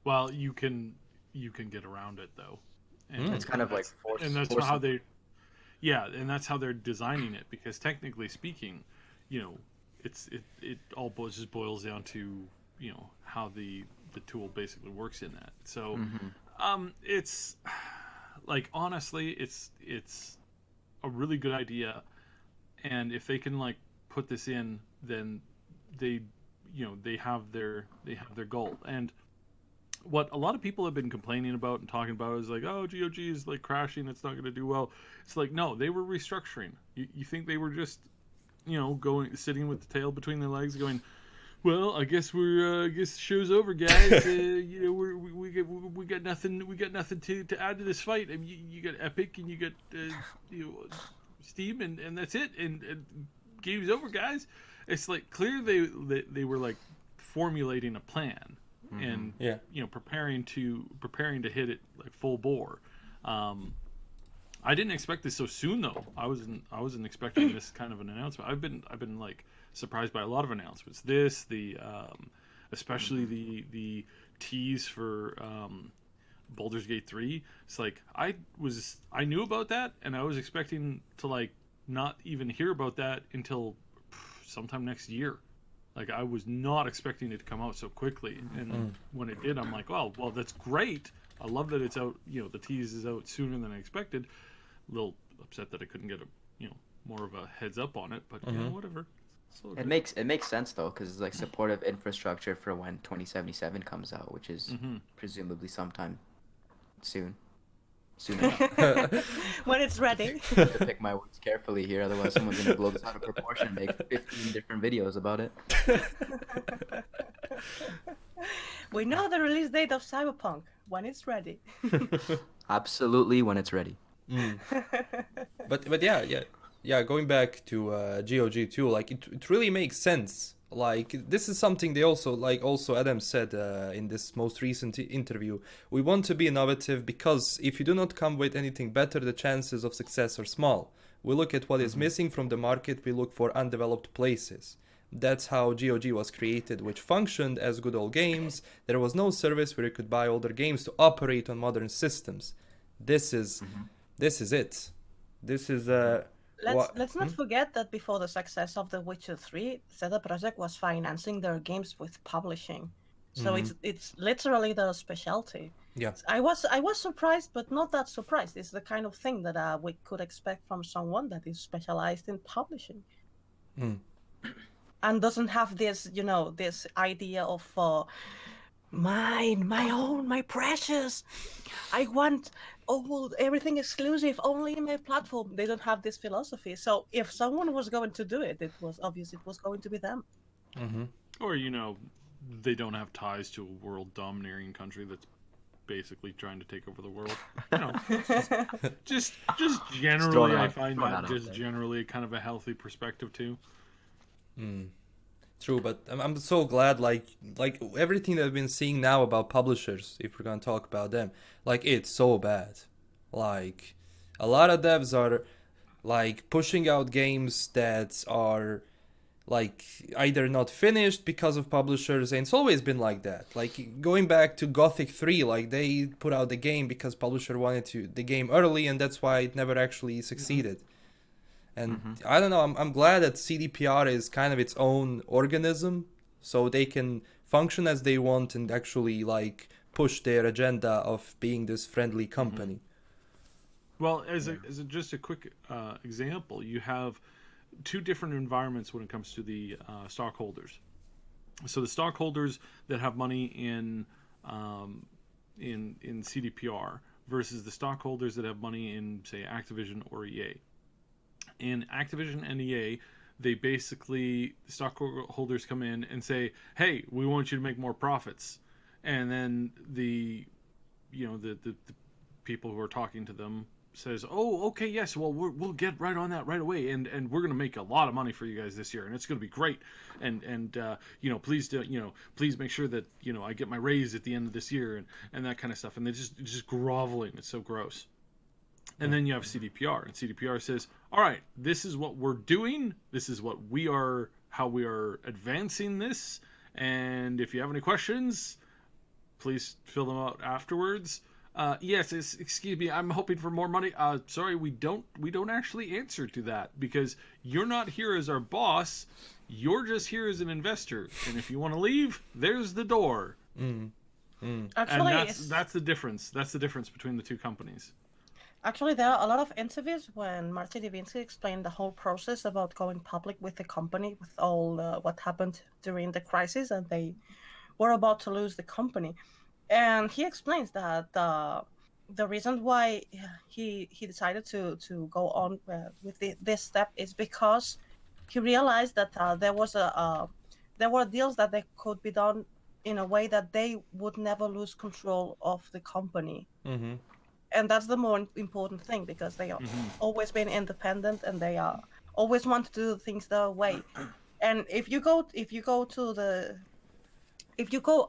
Well, you can get around it though. And It's kind of like and that's how they and that's how they're designing it, because technically speaking, you know, it all just boils down to, you know, how the tool basically works in that. So it's like, honestly, it's a really good idea, and if they can like put this in, then they, you know, they have their goal. And what a lot of people have been complaining about and talking about is like, oh, GOG is like crashing, it's not going to do well. It's like, no, they were restructuring. You think they were just, you know, sitting with the tail between their legs going, well, I guess I guess the show's over, guys. You know, we got nothing to add to this fight. I mean, you got Epic and you got you know, Steam, and that's it. And game's over, guys. It's like clear they were like formulating a plan and you know, preparing to hit it like full bore. I didn't expect this so soon though. I wasn't expecting this kind of an announcement. I've been like surprised by a lot of announcements. Especially the tease for Baldur's Gate 3. It's like I knew about that, and I was expecting to like not even hear about that until sometime next year. Like, I was not expecting it to come out so quickly, and when it did, I'm like, well, that's great. I love that it's out. You know, the tease is out sooner than I expected. A little upset that I couldn't get more of a heads up on it, but you know, whatever. It makes sense though, because it's like supportive infrastructure for when 2077 comes out, which is presumably sometime soon. Sooner. When it's ready. I have to pick my words carefully here, otherwise someone's gonna blow this out of proportion and make 15 different videos about it. We know the release date of Cyberpunk when it's ready. Absolutely, when it's ready. But yeah. Going back to GOG too, like it really makes sense. Like, this is something they also Adam said in this most recent interview. We want to be innovative because if you do not come with anything better, the chances of success are small. We look at what is missing from the market. We look for undeveloped places. That's how GOG was created, which functioned as good old games. There was no service where you could buy older games to operate on modern systems. This is it. This is Let's not forget that before the success of The Witcher 3, CD Projekt was financing their games with publishing. So it's literally their specialty. Yeah. I was surprised, but not that surprised. It's the kind of thing that we could expect from someone that is specialized in publishing. And doesn't have this, you know, this idea of mine, my own, my precious. I want everything exclusive, only in my platform. They don't have this philosophy. So if someone was going to do it, it was obvious it was going to be them. Or, you know, they don't have ties to a world domineering country that's basically trying to take over the world. You know, just generally, I find that just generally kind of a healthy perspective too. True, but I'm so glad, like everything that I've been seeing now about publishers, if we're gonna talk about them, like, it's so bad. Like, a lot of devs are like pushing out games that are like either not finished because of publishers, and it's always been like that. Like, going back to Gothic 3, like, they put out the game because publisher wanted the game early, and that's why it never actually succeeded. And I don't know, I'm glad that CDPR is kind of its own organism, so they can function as they want and actually like push their agenda of being this friendly company. Well, just a quick example, you have two different environments when it comes to the stockholders. So the stockholders that have money in CDPR versus the stockholders that have money in, say, Activision or EA. In Activision and EA, they basically, stockholders come in and say, hey, we want you to make more profits. And then the people who are talking to them says, "Oh, okay, yes, well, we'll get right on that right away, and we're gonna make a lot of money for you guys this year, and it's gonna be great, and please do, please make sure that I get my raise at the end of this year, and that kind of stuff." And they're just groveling. It's so gross. And then you have CDPR, and CDPR says, "All right, this is what we're doing. This is how we are advancing this. And if you have any questions, please fill them out afterwards." Yes, excuse me, I'm hoping for more money. Sorry, we don't actually answer to that because you're not here as our boss. You're just here as an investor, and if you want to leave, there's the door. Actually, And that's the difference. That's the difference between the two companies. actually, there are a lot of interviews when Martin Divinsky explained the whole process about going public with the company, with all what happened during the crisis, and they were about to lose the company. And he explains that the reason why he decided to go on with this step is because he realized that there were deals that they could be done in a way that they would never lose control of the company. Mm-hmm. And that's the more important thing because they are always been independent and they are always want to do things their way. And if you go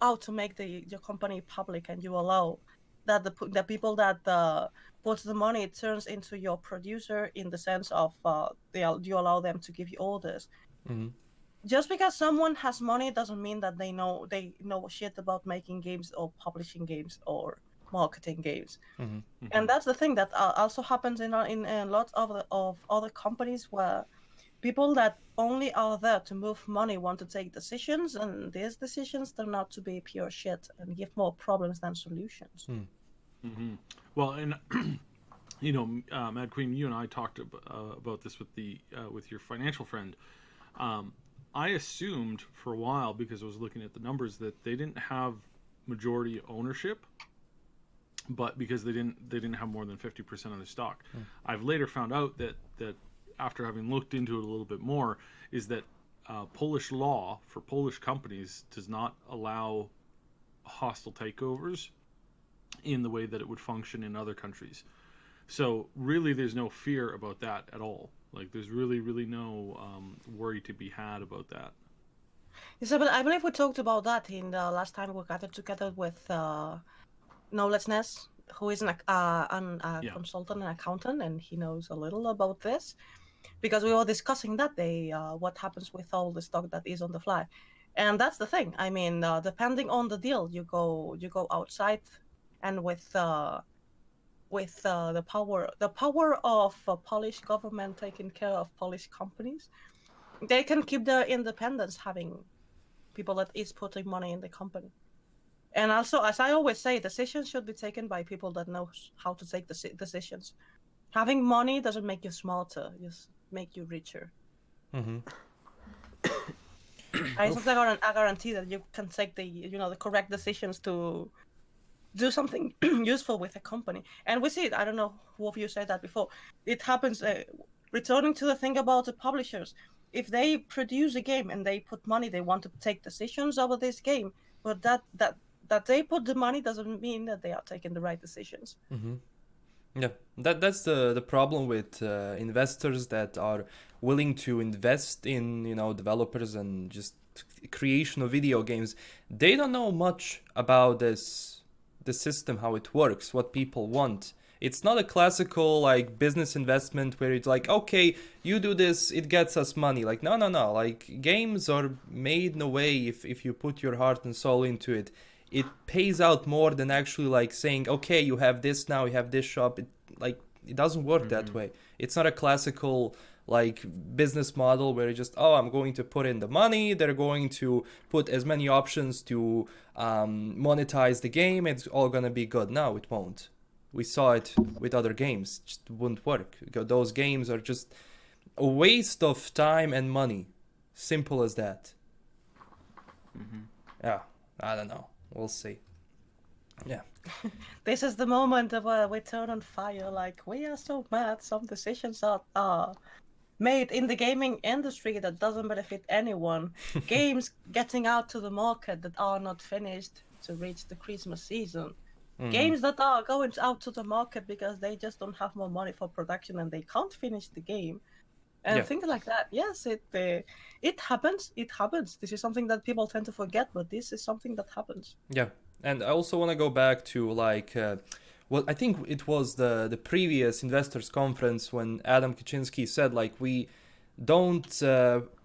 out to make your company public and you allow that the people that puts the money turns into your producer in the sense of you allow them to give you orders. Mm-hmm. Just because someone has money doesn't mean that they know shit about making games or publishing games or marketing games. Mm-hmm. And that's the thing that also happens in lots of other companies where people that only are there to move money want to take decisions, and these decisions turn out to be pure shit and give more problems than solutions. Well, and Mad Queen, you and I talked about this with your financial friend. I assumed for a while, because I was looking at the numbers, that they didn't have majority ownership, but because they didn't have more than 50% of the stock. I've later found out that after having looked into it a little bit more, is that Polish law for Polish companies does not allow hostile takeovers in the way that it would function in other countries. So really, there's no fear about that at all. Like, there's really no worry to be had about that. Yes, I believe we talked about that in the last time we gathered together with Knowledgeness, who is a consultant and accountant, and he knows a little about this. Because we were discussing that day what happens with all the stock that is on the fly, and that's the thing. I mean, depending on the deal, you go outside, and with the power of Polish government taking care of Polish companies, they can keep their independence, having people that is putting money in the company. And also, as I always say, decisions should be taken by people that knows how to take the decisions. Having money doesn't make you smarter, just make you richer. Mm-hmm. I guarantee that you can take the correct decisions to do something useful with a company. And we see it. I don't know who of you said that before. It happens. Returning to the thing about the publishers, if they produce a game and they put money, they want to take decisions over this game. But that they put the money doesn't mean that they are taking the right decisions. Mm-hmm. Yeah, that's the problem with investors that are willing to invest in developers and just creation of video games. They don't know much about the system, how it works, what people want. It's not a classical like business investment where it's like, okay, you do this, it gets us money. Like no. Like games are made in a way, if you put your heart and soul into it, it pays out more than actually like saying, okay, you have this now, you have this shop. It doesn't work that way. It's not a classical like business model where you just, I'm going to put in the money, they're going to put as many options to monetize the game, it's all gonna be good. No, it won't. We saw it with other games, it just wouldn't work. Those games are just a waste of time and money. Simple as that. Yeah, I don't know. We'll see. Yeah. This is the moment where we turn on fire. Like, we are so mad. Some decisions are made in the gaming industry that doesn't benefit anyone. Games getting out to the market that are not finished to reach the Christmas season. Games that are going out to the market because they just don't have more money for production and they can't finish the game, and Yeah. things like that. Yes, it happens. It happens. This is something that people tend to forget, but this is something that happens. Yeah, and I also want to go back to like, well, I think it was the previous investors conference when Adam Kaczynski said like we don't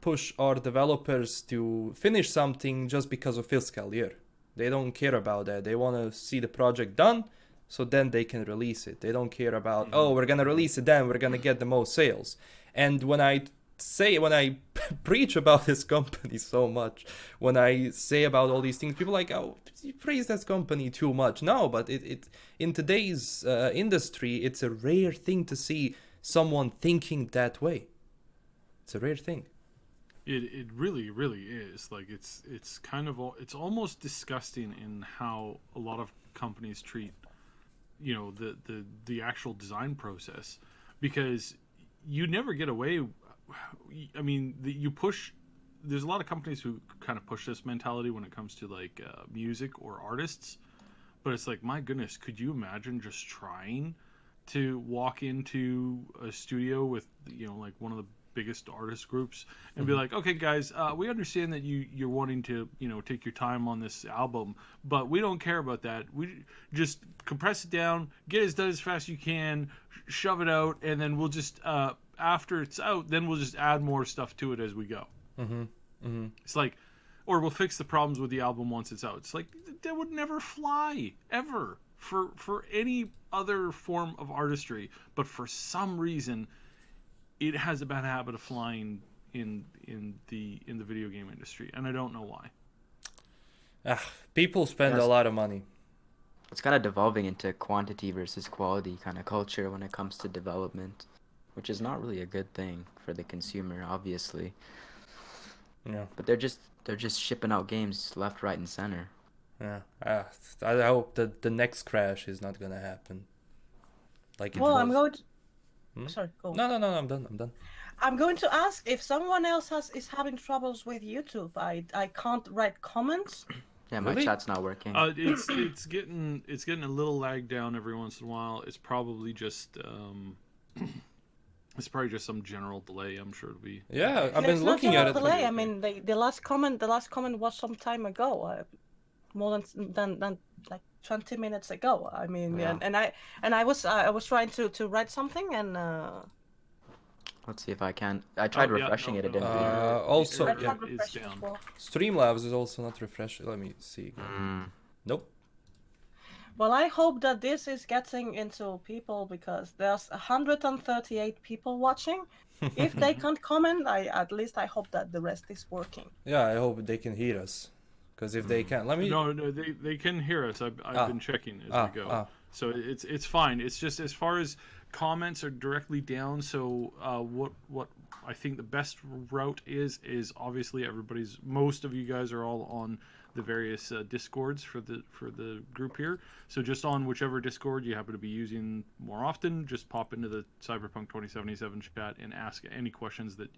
push our developers to finish something just because of fiscal year. They don't care about that. They want to see the project done, so then they can release it. They don't care about oh we're gonna release it then we're gonna get the most sales. And when I preach about this company so much, when I say about all these things, people are like, oh, you praise this company too much. No, but it in today's industry, it's a rare thing to see someone thinking that way. It's a rare thing. It really is. Like it's kind of it's almost disgusting in how a lot of companies treat the actual design process, because you never get away. I mean, you push. There's a lot of companies who kind of push this mentality when it comes to like music or artists, but it's like, my goodness, could you imagine just trying to walk into a studio with like one of the biggest artist groups and be like, okay guys, we understand that you're wanting to take your time on this album, but we don't care about that. We just compress it down, get it done as fast as you can, shove it out, and then we'll just after it's out, then we'll just add more stuff to it as we go. It's like, or we'll fix the problems with the album once it's out. It's like, that would never fly ever for any other form of artistry, but for some reason it has a bad habit of flying in the video game industry, and I don't know why. People spend a lot of money. It's kind of devolving into quantity versus quality kind of culture when it comes to development, which is not really a good thing for the consumer, obviously. Yeah. But they're just shipping out games left, right, and center. Yeah. I hope that the next crash is not gonna happen. Like it Well, was. I'm going to... Sorry, go. No, I'm done. I'm going to ask if someone else is having troubles with YouTube. I can't write comments. Yeah, my Really? chat's not working. It's getting a little lagged down every once in a while. It's probably just some general delay. I'm sure it'll be. Yeah, I've It's been not looking at a it. delay. I mean, the last comment was some time ago, more than like 20 minutes ago. I mean, Yeah. and I was trying to write something, and Let's see if I can. I tried refreshing it. It didn't. do it. Also, I yeah, tried it's refreshing as down. well. Streamlabs is also not refreshing. Let me see. Nope. Well, I hope that this is getting into people, because there's 138 people watching. If they can't comment, at least I hope that the rest is working. Yeah, I hope they can hear us. Because if they can't, let me. No, they can hear us. I've been checking as we go. So it's fine. It's just, as far as comments are directly down. So what I think the best route is obviously most of you guys are all on the various discords for the group here. So just on whichever discord you happen to be using more often, just pop into the Cyberpunk 2077 chat and ask any questions that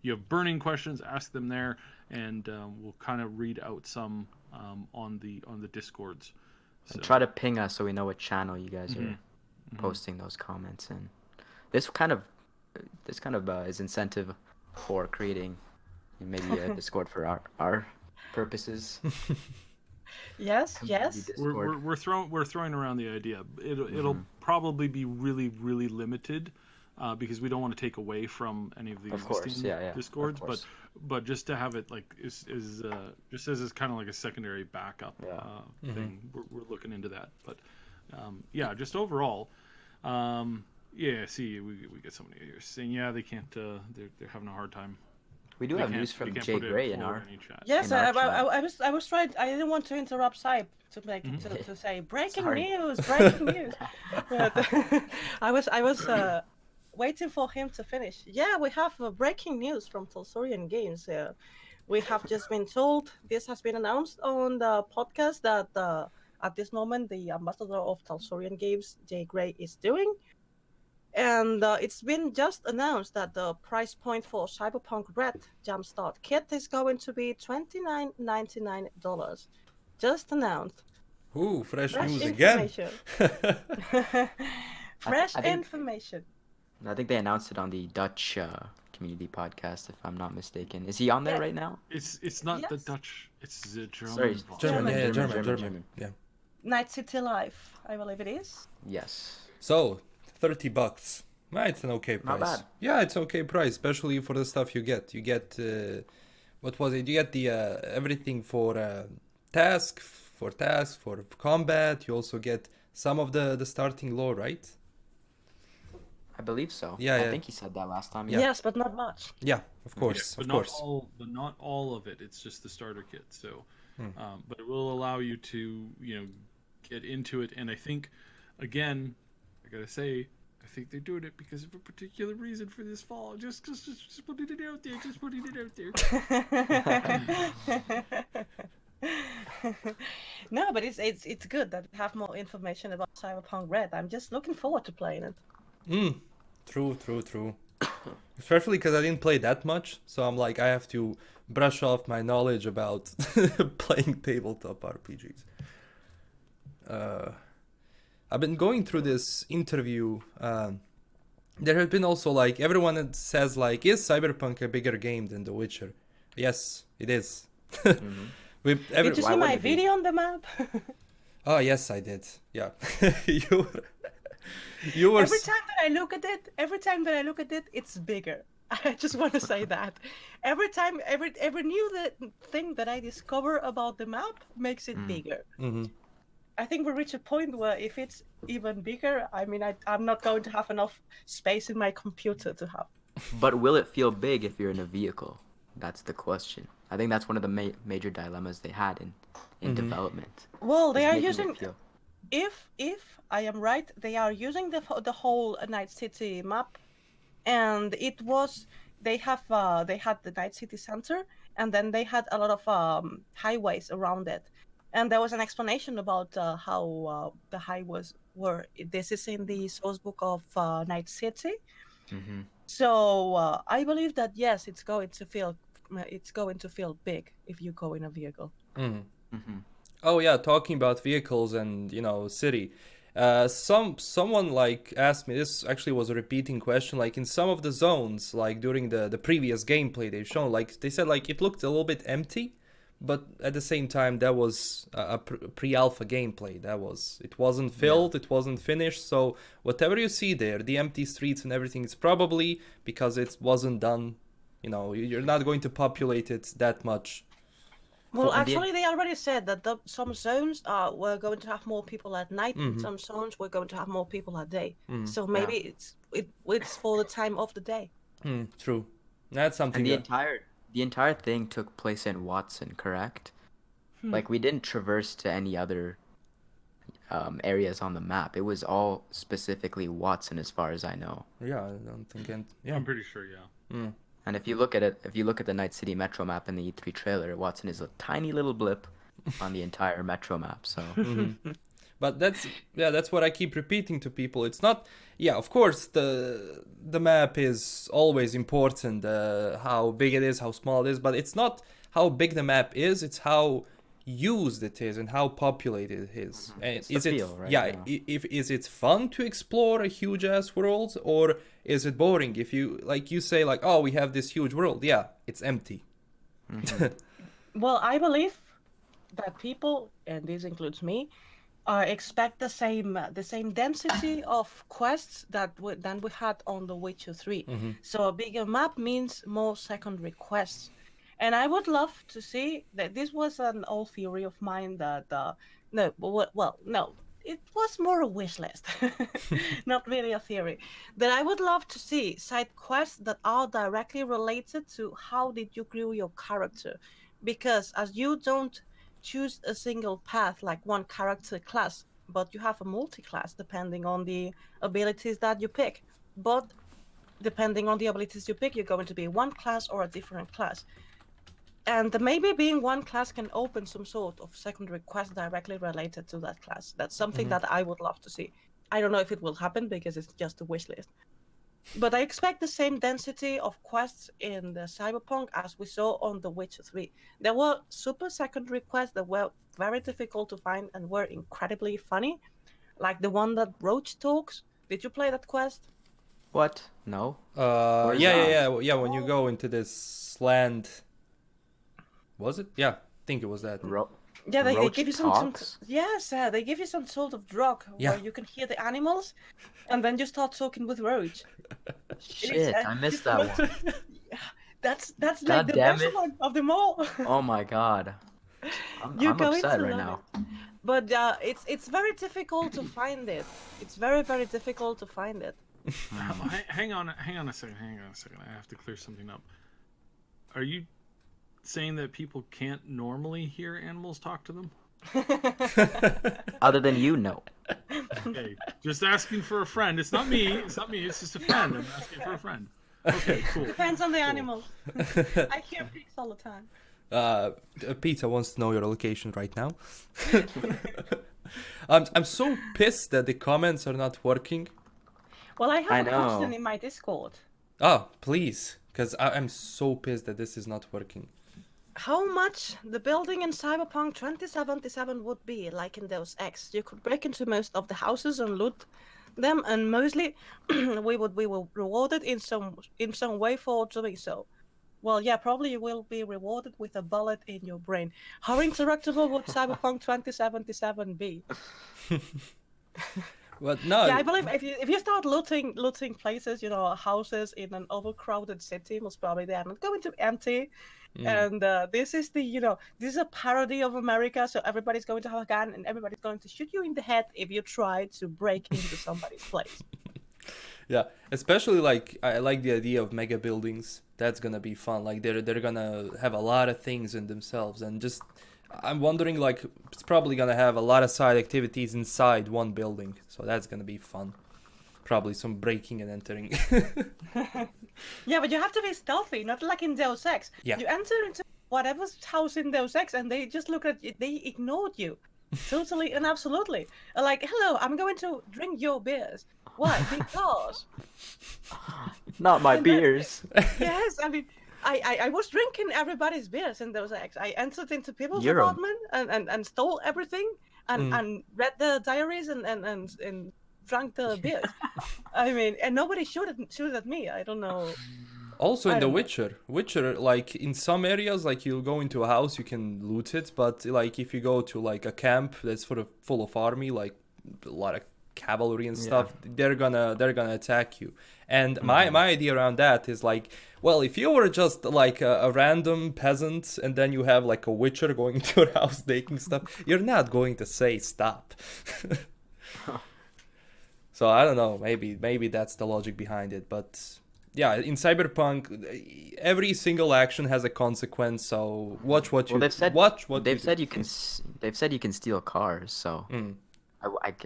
you have burning questions. Ask them there, and we'll kind of read out some on the discords. So. And try to ping us so we know what channel you guys are posting those comments in. This kind of is incentive for creating maybe a Discord for our purposes. Yes. We're throwing around the idea. It'll probably be really limited, because we don't want to take away from any of the existing Discords, but just to have it like is just as kind of like a secondary backup thing. We're looking into that, but just overall, see, we get somebody here saying they can't, they're having a hard time. We do have news from Jay Gray in our chat. Yes, in our I was trying. I didn't want to interrupt Cyb to make to say breaking Sorry. news. But I was waiting for him to finish. Yeah, we have breaking news from Talsorian Games. We have just been told, this has been announced on the podcast, that at this moment the ambassador of Talsorian Games, Jay Gray, is doing. And it's been just announced that the price point for Cyberpunk Red Jumpstart Kit is going to be $29.99. Just announced. Ooh, fresh Fresh news again. information. Fresh I think information. I think they announced it on the Dutch community podcast, if I'm not mistaken. Is he on there Yeah. right now? It's not the Yes. Dutch. It's the German. Sorry, volume. German, yeah, yeah, German, German. Yeah. Night City Life, I believe it is. Yes. So, $30. It's an okay Not price. bad. Yeah, it's okay price, especially for the stuff you get. You get what was it? You get the everything for for combat. You also get some of the starting lore, right? I believe so. Yeah, I yeah. think he said that last time. Yes, but not much. Yeah, of course, but of not course. but not all of it. It's just the starter kit. So, Hmm. but it will allow you to get into it. And I think, again, I gotta say, I think they're doing it because of a particular reason for this fall. Just putting it out there. Just putting it out there. No, but it's good that we have more information about Cyberpunk Red. I'm just looking forward to playing it. True. Especially because I didn't play that much, so I'm like I have to brush off my knowledge about playing tabletop RPGs. I've been going through this interview. There have been also like everyone that says like, is Cyberpunk a bigger game than The Witcher? Yes, it is. Mm-hmm. Did you Why see my wouldn't it be? video on the map? Oh yes, I did. Yeah, you were. Every time that I look at it, it's bigger. I just want to say that. Every time, every thing that I discover about the map makes it bigger. Mm-hmm. I think we reach a point where if it's even bigger, I mean, I'm not going to have enough space in my computer to have. But will it feel big if you're in a vehicle? That's the question. I think that's one of the major dilemmas they had in development. Well, they is are making it using. feel- If I am right, they are using the whole Night City map, and it was they had the Night City center, and then they had a lot of highways around it, and there was an explanation about how the highways were. This is in the source book of Night City. Mhm. So I believe that yes, it's going to feel big if you go in a vehicle. Mhm. Oh yeah, talking about vehicles and city. Someone like asked me. This actually was a repeating question. Like in some of the zones, like during the previous gameplay they've shown, like they said, like it looked a little bit empty, but at the same time that was a pre-alpha gameplay. It wasn't filled, it wasn't finished. So whatever you see there, the empty streets and everything, it's probably because it wasn't done. You're not going to populate it that much. Well, and the- actually, they already said that some zones were going to have more people at night, and some zones were going to have more people at day. So maybe it's for the time of the day. True. That's something. And the entire thing took place in Watson, correct? Like we didn't traverse to any other areas on the map. It was all specifically Watson, as far as I know. Yeah, I don't think. Yeah. I'm pretty sure, yeah. And if you look at the Night City Metro map in the E3 trailer, Watson is a tiny little blip on the entire Metro map. So, But that's what I keep repeating to people. It's not. Yeah, of course the map is always important. How big it is, how small it is, but it's not how big the map is. It's how used it is and how populated it is. And It's the is it feel, right? yeah, Yeah. if is it fun to explore a huge ass world, or is it boring if you say like, oh, we have this huge world? Yeah, it's empty. Well, I believe that people, and this includes me, expect the same density of quests than we had on The Witcher 3. So a bigger map means more secondary quests. And I would love to see that. This was an old theory of mine that no, it was more a wish list, not really a theory. That I would love to see side quests that are directly related to how did you grow your character, because as you don't choose a single path like one character class, but you have a multi-class depending on the abilities that you pick. But depending on the abilities you pick, you're going to be one class or a different class. And maybe being one class can open some sort of secondary quest directly related to that class. That's something that I would love to see. I don't know if it will happen because it's just a wish list. But I expect the same density of quests in the Cyberpunk as we saw on The Witcher 3. There were super secondary quests that were very difficult to find and were incredibly funny, like the one that Roach talks. Did you play that quest? What? No. Where is Yeah, yeah, that? yeah, yeah. When you go into this land, was it? Yeah, I think it was that. Ro- Yeah, they Roach give you some talks? yes, they give you some sort of drug Yeah. where you can hear the animals, and then you start talking with Roach. Shit, I missed that but- one. That's like God the damn best it. one of them all. Oh my god. You're I'm going upset to right love now. it. But it's very difficult to find it. It's very, very difficult to find it. Hang on a second. I have to clear something up. Are you saying that people can't normally hear animals talk to them? Other than you know. Okay, just asking for a friend. It's not me. It's just a friend. I'm asking for a friend. Okay, cool. Depends on the Cool. animals. I hear pigs all the time. Peter wants to know your location right now. I'm so pissed that the comments are not working. Well, I have I a question know. in my Discord. Oh, please, because I'm so pissed that this is not working. How much the building in Cyberpunk 2077 would be like in Deus Ex? You could break into most of the houses and loot them, and mostly we were rewarded in some way for doing so. Well, yeah, probably you will be rewarded with a bullet in your brain. How interactable would Cyberpunk 2077 be? But no, Yeah, I believe if you start looting places, houses in an overcrowded city, most probably they are not going to be empty. And this is this is a parody of America, so everybody's going to have a gun and everybody's going to shoot you in the head if you try to break into somebody's place. yeah, especially like I like the idea of mega buildings. That's gonna be fun. Like they're gonna have a lot of things in themselves, and just I'm wondering like it's probably gonna have a lot of side activities inside one building. So that's gonna be fun. Probably some breaking and entering. Yeah, but you have to be stealthy, not like in Deus Ex. Yeah. You enter into whatever's house in Deus Ex and they just look at you, they ignored you. Totally and absolutely. Like, hello, I'm going to drink your beers. Why? Because. Not my And then- beers. Yes, I mean, I was drinking everybody's beers in Deus Ex. I entered into people's You're a- apartment and stole everything and read the diaries and drank the beers. I mean, and nobody shooted at me. I don't know. Also I in The don't know. Witcher, like in some areas, like you'll go into a house, you can loot it, but like if you go to like a camp that's sort of full of army, like a lot of cavalry and stuff, they're gonna attack you. And my idea around that is like, well, if you were just like a random peasant and then you have like a Witcher going into your house taking stuff, you're not going to say stop. So I don't know, maybe that's the logic behind it, but yeah, in Cyberpunk, every single action has a consequence. So watch what you Well, they've said watch what they've you said you can they've said you can steal cars, so Mm.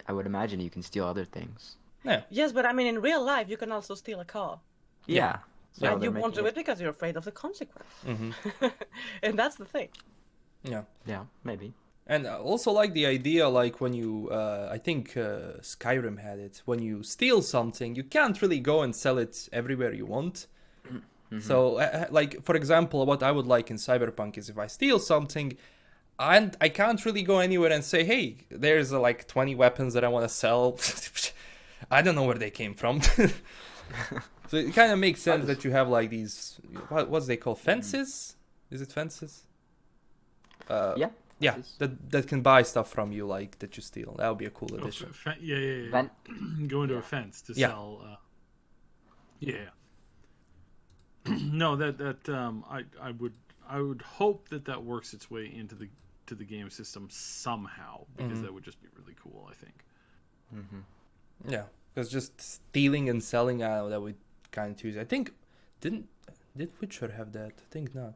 I would imagine you can steal other things. Yeah, Yes, but I mean, in real life, you can also steal a car. Yeah. So And they're you won't making do it because you're afraid of the consequence. hmm And that's the thing. yeah. Yeah, maybe. And I also like the idea, like when you, I think Skyrim had it. When you steal something, you can't really go and sell it everywhere you want. So, like for example, what I would like in Cyberpunk is if I steal something, and I can't really go anywhere and say, "Hey, there's like 20 weapons that I want to sell." I don't know where they came from. So it kind of makes sense that you have like these, what's they call fences? Is it fences? Yeah. Yeah, Fences. that can buy stuff from you, like that you steal. That would be a cool Oh, addition. yeah. Vent- Go into a fence to Yeah. sell. Yeah. No, I would hope that works its way into the game system somehow, because that would just be really cool, I think. Yeah, because just stealing and selling, that would kind of choose. I think did Witcher have that? I think not.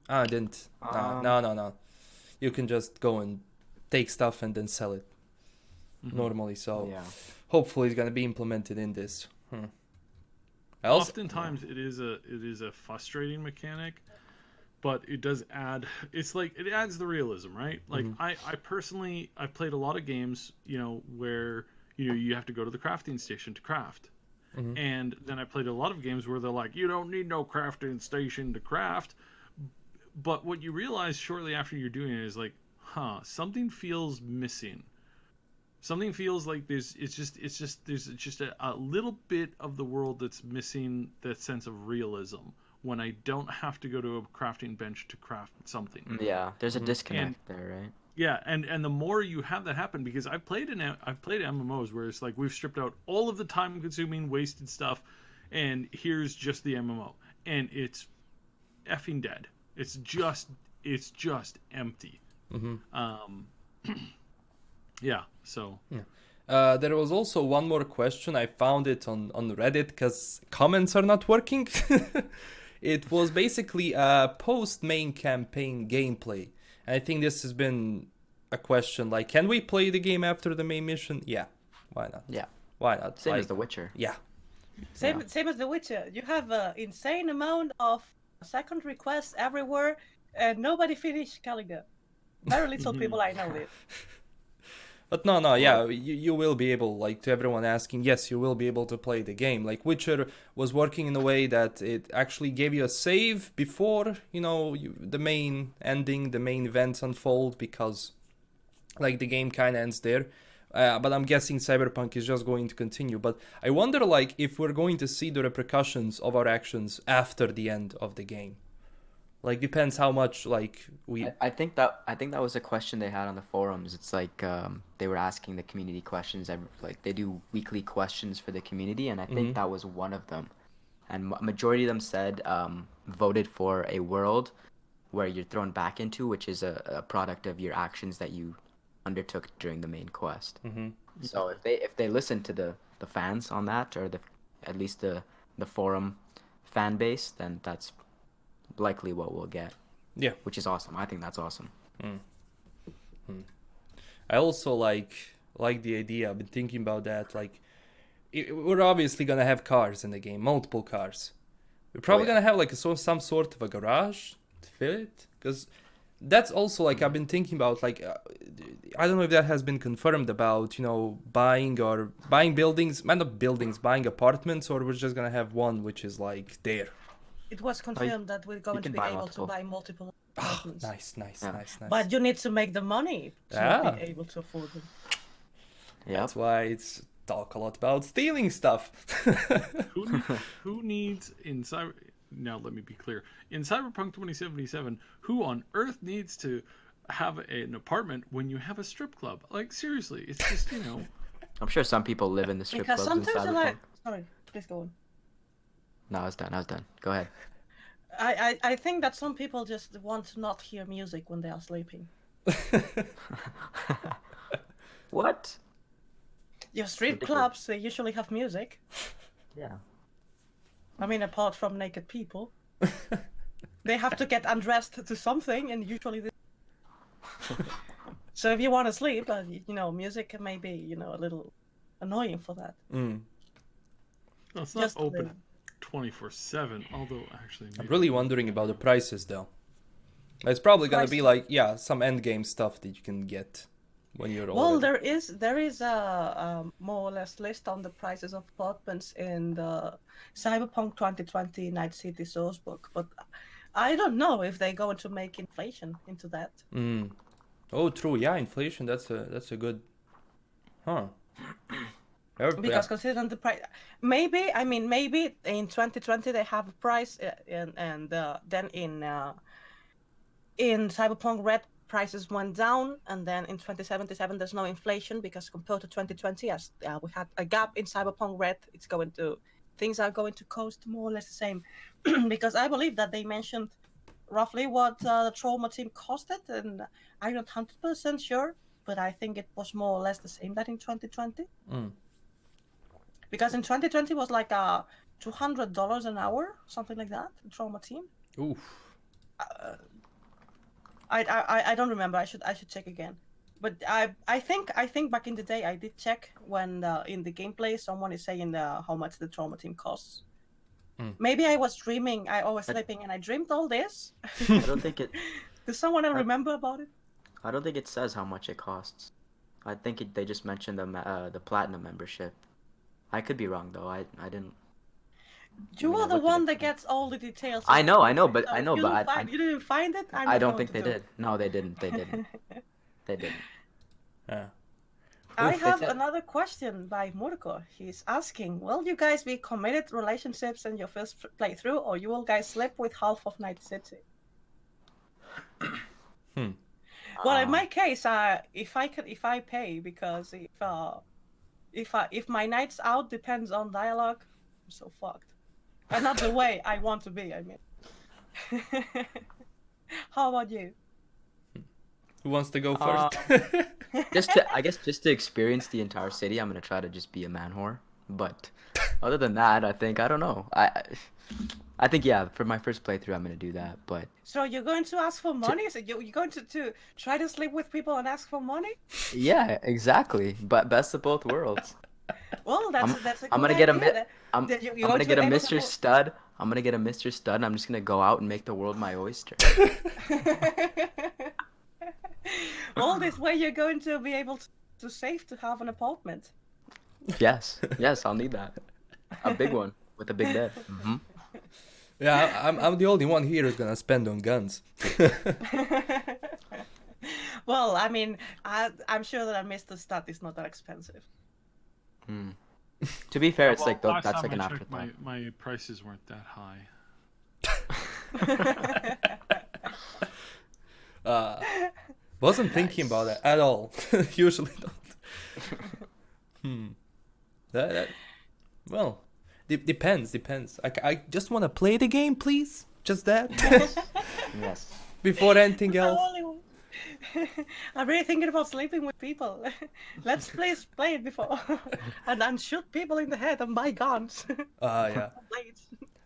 Ah, it didn't. No. You can just go and take stuff and then sell it normally. So Yeah. hopefully it's gonna be implemented in this. I also, Oftentimes it is a frustrating mechanic, but it does add. It's like it adds the realism, right? Like I personally, I've played a lot of games, where you have to go to the crafting station to craft, And then I played a lot of games where they're like, you don't need no crafting station to craft. But what you realize shortly after you're doing it is like, something feels missing. Something feels like there's just a little bit of the world that's missing that sense of realism when I don't have to go to a crafting bench to craft something. Yeah, there's a disconnect there, right? Yeah, and the more you have that happen, because I've played MMOs where it's like we've stripped out all of the time-consuming, wasted stuff, and here's just the MMO, and it's effing dead. It's just empty. Yeah. So. Yeah. There was also one more question. I found it on Reddit because comments are not working. It was basically a post-main campaign gameplay. And I think this has been a question like, can we play the game after the main mission? Yeah. Why not? Yeah. Why not? Same Like, as The Witcher. Yeah. Same as The Witcher. You have an insane amount of secondary quests everywhere, and nobody finished Caliga. Very little people I know did. But no, yeah, you will be able, like, to everyone asking, yes, you will be able to play the game. Like, Witcher was working in a way that it actually gave you a save before, the main ending, the main events unfold, because, like, the game kind of ends there. But I'm guessing Cyberpunk is just going to continue. But I wonder, like, if we're going to see the repercussions of our actions after the end of the game. Like, depends how much, like, we... I think that was a question they had on the forums. It's like they were asking the community questions. Like, they do weekly questions for the community, and I think that was one of them. And majority of them said voted for a world where you're thrown back into, which is a product of your actions that you undertook during the main quest. So if they listen to the fans on that, or at least the forum fan base, then that's likely what we'll get. Yeah. Which is awesome. I think that's awesome. I also like the idea. I've been thinking about that. Like, we're obviously gonna have cars in the game, multiple cars. We're probably gonna have like some sort of a garage to fill it, because that's also like I've been thinking about. Like, I don't know if that has been confirmed about buying buildings, not buildings, buying apartments, or we're just gonna have one which is like there. It was confirmed that we're going to be able to buy multiple apartments. Nice. But you need to make the money to be able to afford them. Yeah. That's why it's talk a lot about stealing stuff. Who needs in cyber? Now let me be clear. In Cyberpunk 2077, who on earth needs to have an apartment when you have a strip club? Like, seriously, it's just I'm sure some people live in the strip Because clubs in sometimes Cyberpunk. Sorry, please go on. No, I was done. Go ahead. I think that some people just want to not hear music when they are sleeping. What? Your strip clubs, they usually have music. Yeah. I mean, apart from naked people. They have to get undressed to something, and usually they... So if you want to sleep, music may be, a little annoying for that. Well, it's not open 24/7, although actually... I'm really wondering about the prices, though. It's probably gonna be like, some endgame stuff that you can get when you're older. Well, there is a more or less list on the prices of apartments in the Cyberpunk 2020 Night City sourcebook, but I don't know if they're going to make inflation into that. Oh, true. Yeah, inflation. That's a good. Because considering the price, maybe in 2020 they have a price, and then in Cyberpunk Red prices went down, and then in 2077 there's no inflation, because compared to 2020, as we had a gap in Cyberpunk Red, things are going to cost more or less the same. Because I believe that they mentioned roughly what the Trauma team costed, and I'm not 100% sure, but I think it was more or less the same that in 2020. Because in 2020 was like $200 an hour, something like that, the Trauma team. Oof. I don't remember. I should check again. But I think back in the day I did check when in the gameplay someone is saying how much the Trauma team costs. Maybe I was dreaming. I was sleeping and I dreamed all this. I don't think it. Does someone else remember about it? I don't think it says how much it costs. I think they just mentioned the platinum membership. I could be wrong though. I didn't. You mean, I are the looked at one it that from- gets all the details. I of know, the game, but so I if know, you but don't find, you didn't find it. I'm I not don't going think to they do did. No, they didn't. They didn't. They didn't. Yeah. I Oof, they have said- another question by Murko. He's asking, will you guys be committed relationships in your first playthrough, or you will guys sleep with half of Night City? Well, in my case, if I pay, because if my nights out depends on dialogue, I'm so fucked. And not the way I want to be, I mean. How about you? Who wants to go Uh, first? I guess just to experience the entire city, I'm gonna try to just be a man whore. But other than that, I don't know. I think yeah, for my first playthrough, I'm gonna do that. But So you're going to ask for money? So you're going to try to sleep with people and ask for money? yeah, exactly. But best of both worlds. Well, that's a good I'm gonna get a idea. mi- I'm, That you're I'm going gonna to get a enable Mr. people- Stud. I'm gonna get a Mr. Stud, and I'm just gonna go out and make the world my oyster. Well, this way you're going to be able to save to have an apartment. Yes, I'll need that. A big one with a big bed. Yeah, I'm the only one here who's gonna spend on guns. Well, I mean, I'm sure that a Mr. Stud is not that expensive. To be fair, it's Well, like last that's time like an I checked, afterthought. my prices weren't that high. Wasn't thinking about that at all. Usually don't. Well, depends. I just want to play the game, please. Just that. Yes. Before anything The else. only one. I'm really thinking about sleeping with people. Let's please play it before and shoot people in the head and buy guns. Yeah. Blades.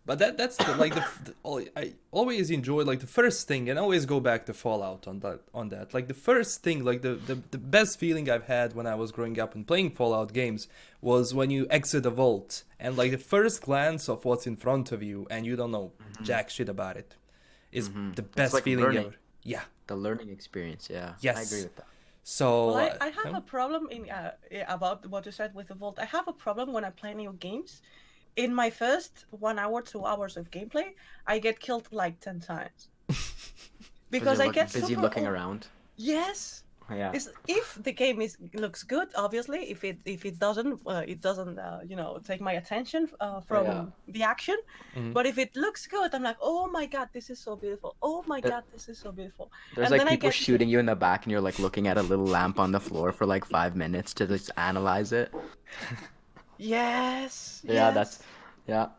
But that's I always enjoy like the first thing, and I always go back to Fallout on that. Like the first thing, like the best feeling I've had when I was growing up and playing Fallout games was when you exit a vault and like the first glance of what's in front of you and you don't know jack shit about it is the best like feeling learning. ever. Yeah. The learning experience, yeah. Yes. I agree with that. So Well, I have a problem about what you said with the vault. I have a problem when I play new games. In my first 1 hour, 2 hours of gameplay, I get killed like 10 times. Because I get busy super looking around. Yes. Yeah. If the game looks good, obviously. If it doesn't, take my attention from the action. But if it looks good, I'm like, oh my god, this is so beautiful. Oh my god, this is so beautiful. There's And like then I people get shooting you in the back, and you're like looking at a little lamp on the floor for like 5 minutes to just analyze it. Yes. Yeah, yes. yeah.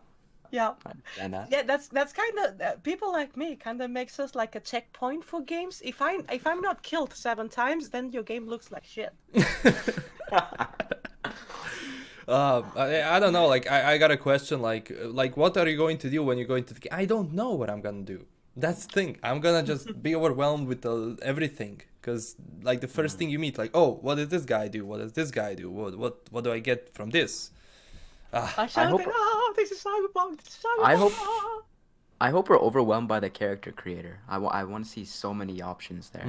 Yeah. I understand that. Yeah, that's kind of people like me kind of makes us like a checkpoint for games. If I'm not killed 7 times, then your game looks like shit. I don't know. Like I got a question. Like what are you going to do when you're going to the game? I don't know what I'm gonna do. That's the thing. I'm gonna just be overwhelmed with everything. Because like the first thing you meet, like, oh, what does this guy do? What does this guy do? What do I get from this? I shouted, this is Cyberpunk. This is Cyberpunk. I hope we're overwhelmed by the character creator. I want to see so many options there.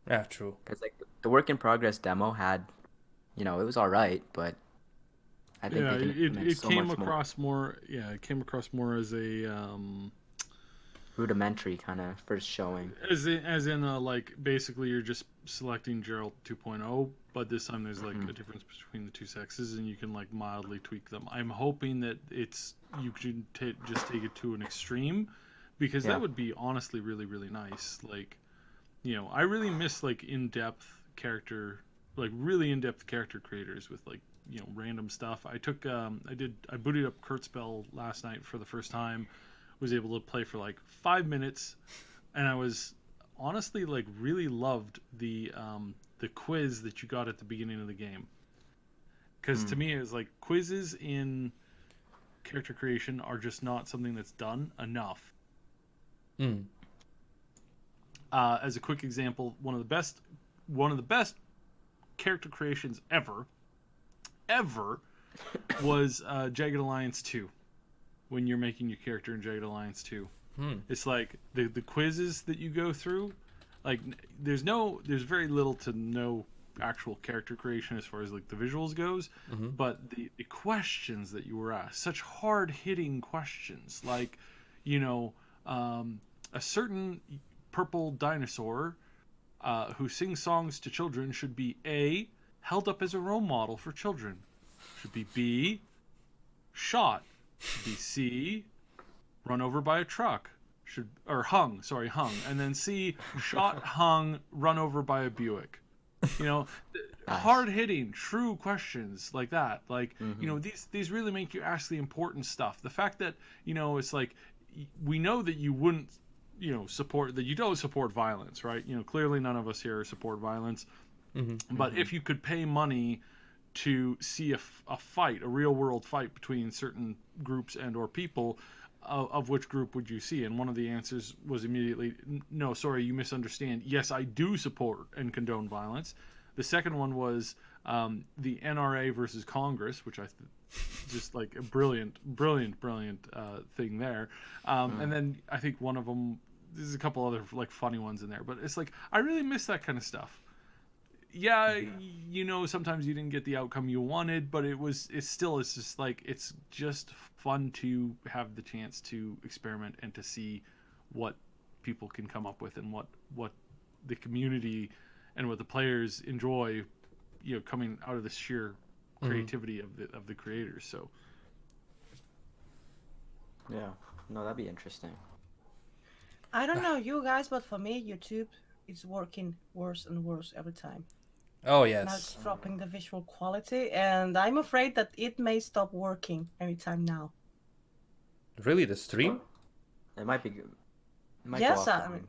Yeah, true. Because like the work in progress demo had, it was all right, but I think they can implement it so came much more. across more. Yeah, it came across more as a Rudimentary kind of first showing. as in like basically you're just selecting Gerald 2.0, but this time there's like a difference between the two sexes, and you can like mildly tweak them. I'm hoping that you can just take it to an extreme, because that would be honestly really really nice. Like, I really miss like in-depth character, like really in-depth character creators with like random stuff. I booted up Kurtzbell last night for the first time. Was able to play for like 5 minutes, and I was honestly like really loved the quiz that you got at the beginning of the game, because to me it was like quizzes in character creation are just not something that's done enough. As a quick example, one of the best character creations ever was Jagged Alliance 2. When you're making your character in Jagged Alliance 2. It's like the quizzes that you go through, like there's very little to no actual character creation as far as like the visuals goes, but the questions that you were asked, such hard hitting questions, like, you know, a certain purple dinosaur who sings songs to children should be A, held up as a role model for children, should be B, shot, should be C, run over by a truck, hung, and then C, shot, hung, run over by a Buick. You know, Nice. hard hitting, true questions like that. Like, you know, these really make you ask the important stuff. The fact that, you know, it's like, we know that you wouldn't, you know, you don't support violence, right? You know, clearly none of us here support violence. But if you could pay money to see a fight, a real world fight between certain groups and or people, of which group would you see? And one of the answers was immediately, no, sorry, you misunderstand. Yes, I do support and condone violence. The second one was the NRA versus Congress, which just like a brilliant thing there. And then I think one of them, there's a couple other like funny ones in there, but it's like, I really miss that kind of stuff. Yeah, you know, sometimes you didn't get the outcome you wanted, but it's just like, it's just fun to have the chance to experiment and to see what people can come up with and what the community and what the players enjoy, you know, coming out of the sheer creativity of the creators. So Yeah. No, that'd be interesting. I don't know you guys, but for me, YouTube is working worse and worse every time. Oh Now yes. it's dropping the visual quality, and I'm afraid that it may stop working anytime now. Really, the stream? It might be good. It might Yes, go I offline. mean,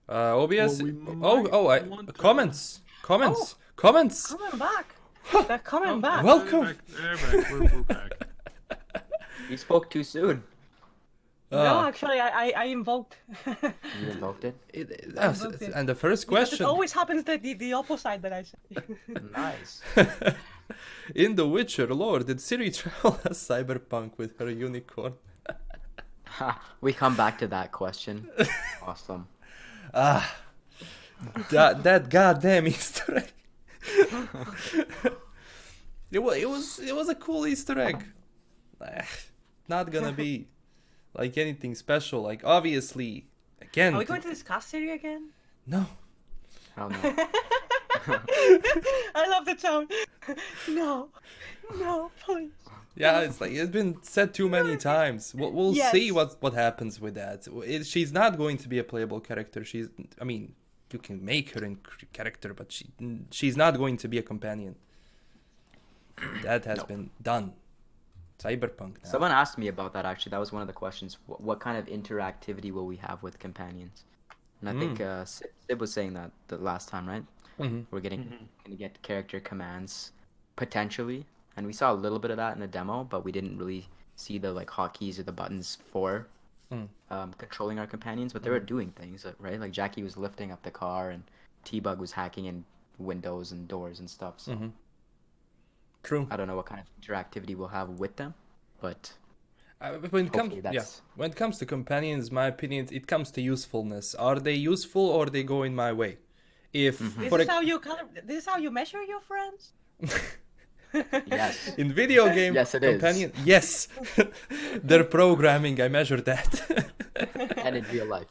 OBS. Well, we might want to- Comments. Comments. coming back. They're coming back. Welcome. They're back. We're back. You spoke too soon. No, actually, I invoked. You invoked it. invoked it. And the first Because question. it always happens the opposite that I say. Nice. In The Witcher lore, did Ciri travel as Cyberpunk with her unicorn? We come back to that question. Awesome. That goddamn Easter egg. It was a cool Easter egg. Not gonna be like anything special. Like, obviously, again. Are we going to discuss Siri again? No. I don't know. I love the tone. No, please. Yeah, it's like it's been said too many times. We'll Yes. see what happens with that. She's not going to be a playable character. I mean, you can make her in character, but she's not going to be a companion. That has been done. Cyberpunk now. Someone asked me about that actually. That was one of the questions. What kind of interactivity will we have with companions? And I think Sib was saying that the last time, right? We're gonna get character commands potentially, and we saw a little bit of that in the demo, but we didn't really see the like hotkeys or the buttons for controlling our companions. But they were doing things, right? Like Jackie was lifting up the car, and T-Bug was hacking in windows and doors and stuff. So True. I don't know what kind of interactivity we'll have with them, but When it comes, hopefully when it comes to companions, my opinion, it comes to usefulness. Are they useful or they go in my way? If This is how you measure your friends. yes. in video game Yes, it is. companion, yes, their programming, I measure that. And in real life.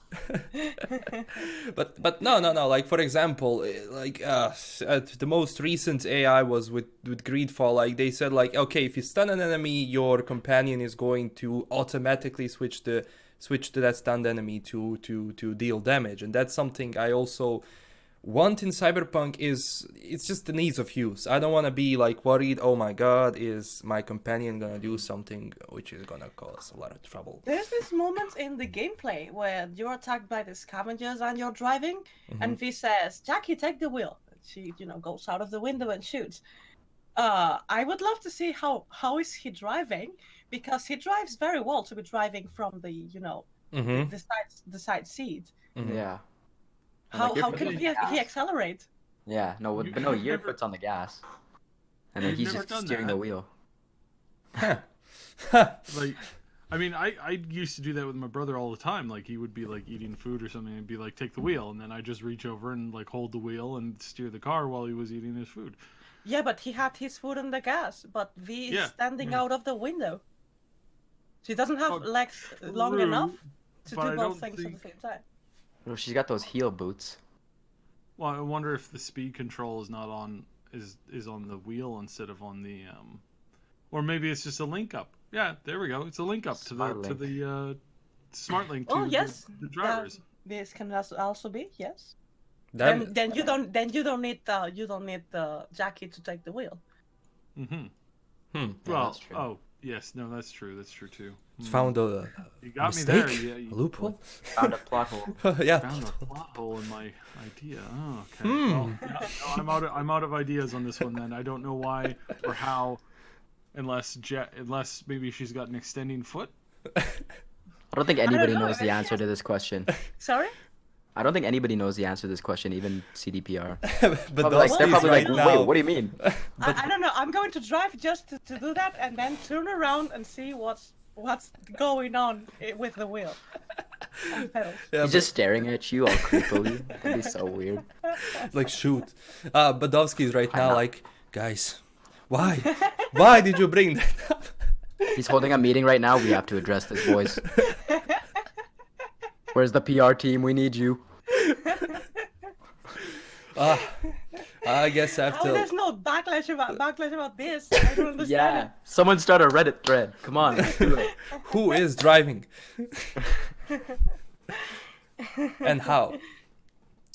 But no. Like, for example, like the most recent AI was with Greedfall. Like, they said, like, okay, if you stun an enemy, your companion is going to automatically switch to that stunned enemy to deal damage, and that's something I also want in Cyberpunk. It's just an ease of use. I don't want to be like worried, oh my god, is my companion gonna do something which is gonna cause a lot of trouble. There's this moment in the gameplay where you're attacked by the scavengers and you're driving, and V says, "Jackie, take the wheel." She, goes out of the window and shoots. I would love to see how is he driving, because he drives very well to be driving from the the side seat. Yeah. And, How like, your how foot can on the he gas. accelerate? Yeah, no, You- but no, you've your never- foot's on the gas. And then You've he's never just done steering the that. wheel. Like, I mean, I used to do that with my brother all the time. Like he would be like eating food or something and be like, take the wheel, and then I just reach over and like hold the wheel and steer the car while he was eating his food. Yeah, but he had his foot on the gas, but V is Yeah, standing yeah. out of the window. She doesn't have Oh, legs long true, enough to but do I both don't things at think- the same time. Well, she's got those heel boots. Well, I wonder if the speed control is not on is on the wheel instead of on the or maybe it's just a link up. Yeah, there we go. It's a link up to Smart link. the smart link to Oh yes, the drivers. this can also be yes. That, Then you don't need Jackie to take the wheel. Mm-hmm. Yeah, Well, that's true. oh yes, no, that's true. That's true too. found a You got mistake, me there. Yeah, a loophole. Found a plot hole. Yeah. Found a plot hole in my idea. Oh, okay. Hmm. Well, yeah, no, I'm out of ideas on this one. Then I don't know why or how, unless maybe she's got an extending foot. I don't think anybody know, knows the answer to this question. Sorry. I don't think anybody knows the answer to this question, even CDPR. But Probably like, they're Dusty is probably right like, now. wait, what do you mean? I don't know. I'm going to drive just to do that and then turn around and see what's going on with the wheel and pedals. Yeah, He's just staring at you all creepily. That'd be so weird. like shoot. Badovsky is right I'm now not- like, guys, why did you bring that up? He's holding a meeting right now. We have to address this, boys. Where's the PR team? We need you. I guess I have Oh, to. there's no backlash about this. I don't understand Yeah. it. Someone start a Reddit thread. Come on, let's do it. Who is driving? And how?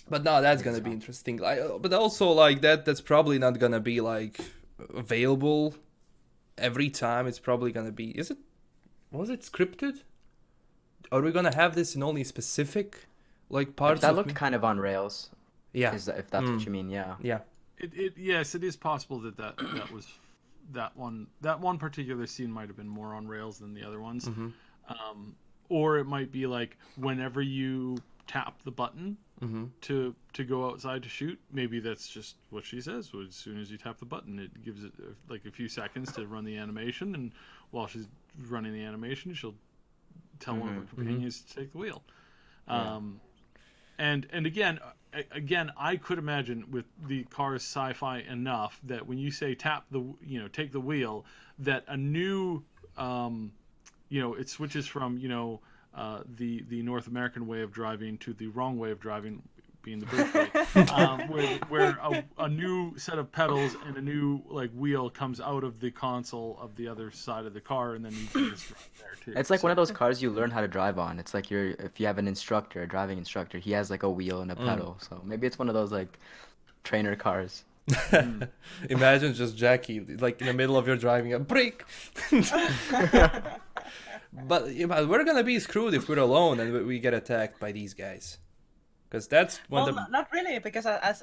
But no, that's gonna be interesting. But also like that's probably not gonna be like available every time. It's probably gonna be. Was it scripted? Are we gonna have this in only specific like parts? That of looked kind of on rails. Yeah. If that's what you mean, yeah. Yeah. Yes, it is possible that was that one particular scene might have been more on rails than the other ones. Mm-hmm. Or it might be like whenever you tap the button Mm-hmm. to go outside to shoot, maybe that's just what she says. As soon as you tap the button, it gives it like a few seconds to run the animation, and while she's running the animation, she'll tell one of her companions to take the wheel. Yeah. And again, I could imagine with the car's sci-fi enough that when you say take the wheel, that a new, it switches from the North American way of driving to the wrong way of driving, being the brake way, where a new set of pedals and a new like wheel comes out of the console of the other side of the car, and then you can just drive there too. It's like one of those cars you learn how to drive on. It's like if you have an instructor, a driving instructor, he has like a wheel and a pedal. So maybe it's one of those like trainer cars. Imagine just Jackie like in the middle of your driving a brake. But we're gonna be screwed if we're alone and we get attacked by these guys, because that's one of the Not really, because as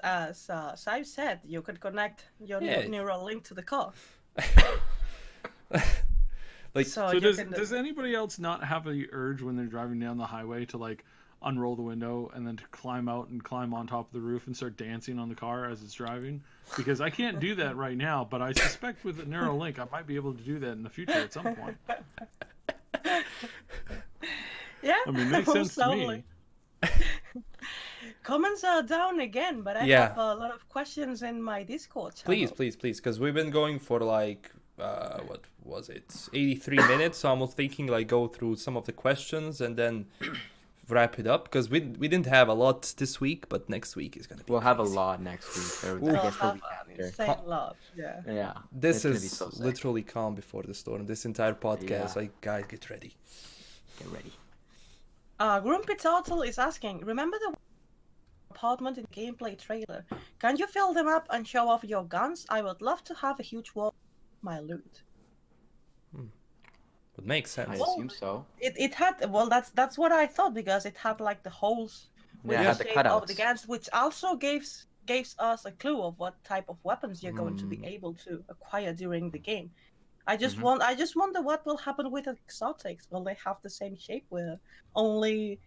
Sai said, you could connect your Yeah. neural link to the car. like. So, So you does can, anybody else not have the urge when they're driving down the highway to like unroll the window and then to climb out and climb on top of the roof and start dancing on the car as it's driving? Because I can't do that right now, but I suspect with a neural link I might be able to do that in the future at some point. yeah, I mean, it makes sense to me. totally. Comments are down again, but I Yeah. have a lot of questions in my Discord channel. Please, because we've been going for like, what was it, 83 minutes. So I was thinking like go through some of the questions and then wrap it up, because we didn't have a lot this week, but next week is gonna be. We'll have a crazy. lot next week. Or We'll I guess the have week an after. insane lot, yeah. Yeah. This it's gonna be is so sick. literally calm before the storm. This entire podcast, Yeah. like, guys, get ready. Get ready. Grumpy Turtle is asking, remember the apartment in gameplay trailer? Can you fill them up and show off your guns? I would love to have a huge wall of my loot. It makes sense. I Well, assume so. It had, well, that's what I thought, because it had like the holes with Yeah, it the had the shape of cutouts. the guns, which also gives us a clue of what type of weapons you're going to be Mm. able to acquire during the game. I just Mhm. I just wonder what will happen with exotics. Will they have the same shape where only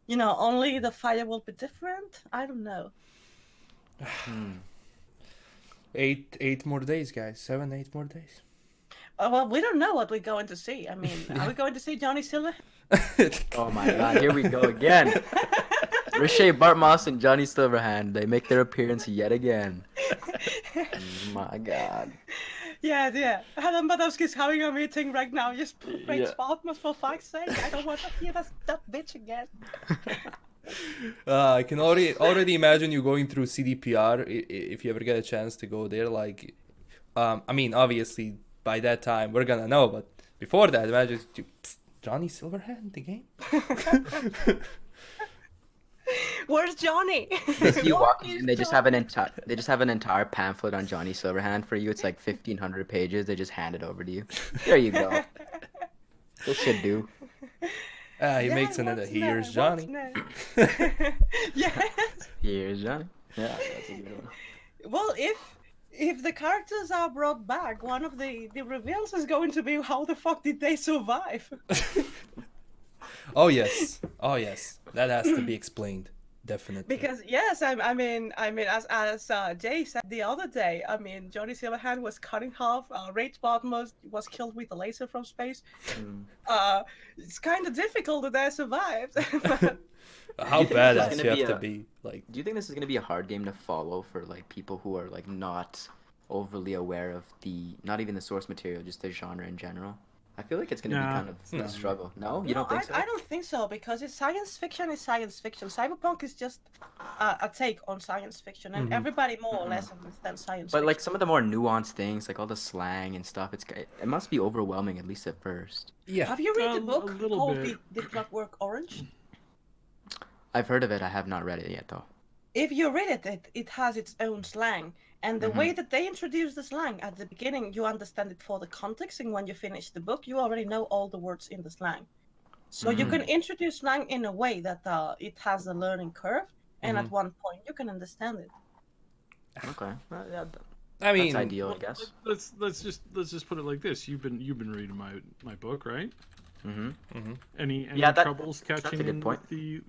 the fire will be different? I don't know. Hmm. 8 more days, guys. 7, 8 more days. Well, we don't know what we're going to see. I mean, are we going to see Johnny Silver? Oh my god, here we go again. Riche Bartmoss and Johnny Silverhand, they make their appearance yet again. My god. Yeah. Helen Badowski's having a meeting right now. Just put Rage Yeah. Bartmoss for fuck's sake. I don't want to hear that bitch again. I can already imagine you going through CDPR if you ever get a chance to go there. Like, I mean, obviously by that time we're gonna know, but before that, imagine Johnny Silverhand the game. Where's Johnny? Basically, you What walk in, is and they just have an entire pamphlet on Johnny Silverhand for you. It's like 1,500 pages. They just hand it over to you. There you go. This should do. He makes another. Here's Johnny. Yes. Here's Johnny. Yeah, that's a good one. Well, if the characters are brought back, one of the reveals is going to be how the fuck did they survive? Oh yes, that has to be explained, definitely. Because yes, I mean, as Jay said the other day, I mean, Johnny Silverhand was cut in half. Rage Bartmoss was killed with a laser from space. It's kind of difficult that they survived. How Do you think this is badass gonna you have be to a- be, like. Do you think this is gonna be a hard game to follow for like people who are like not overly aware of not even the source material, just the genre in general? I feel like it's gonna be Nah. kind of No. a struggle. No, you don't think so? I don't think so, because it's science fiction is science fiction. Cyberpunk is just a take on science fiction, and everybody more or less understands science But fiction. like some of the more nuanced things, like all the slang and stuff, it must be overwhelming at least at first. Yeah. Have you read the A book little called bit. the Clockwork Orange? I've heard of it. I have not read it yet though. If you read it has its own slang. And the way that they introduce the slang at the beginning, you understand it for the context, and when you finish the book, you already know all the words in the slang. So you can introduce slang in a way that it has a learning curve, and at one point you can understand it. Okay. Well, yeah, I mean, that's ideal, I guess. Let's just put it like this. You've been reading my book, right? Mm-hmm. Any Yeah, troubles that's a catching good in point.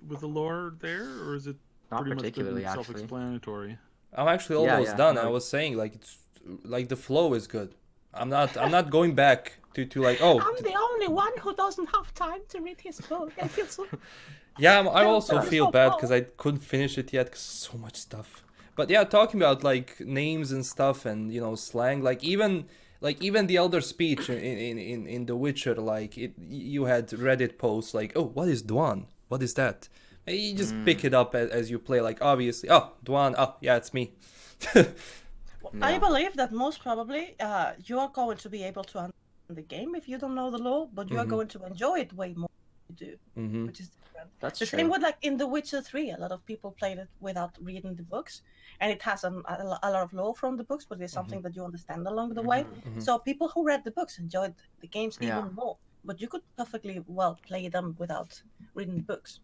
with the lore there, or is it Not pretty much particularly, been actually. self-explanatory? I'm actually Yeah, almost yeah, done. no. I was saying like it's like the flow is good. I'm not going back to like I'm the only one who doesn't have time to read his book. I feel so. yeah. I Feel also so feel bad bad. because I couldn't finish it yet. 'Cause so much stuff. But yeah, talking about like names and stuff and slang, like even the elder speech in The Witcher, like you had Reddit posts like, oh, what is Dwan? What is that? And you just pick it up as you play. Like obviously, oh, Dwan. Oh, yeah, it's me. I believe that most probably you are going to be able to understand the game if you don't know the lore, but you are going to enjoy it way more than you do, which is different. That's The true. same with like in The Witcher 3, a lot of people played it without reading the books, and it has a lot of lore from the books, but it's something that you understand along the way. So people who read the books enjoyed the games Yeah. even more, but you could perfectly well play them without reading the books.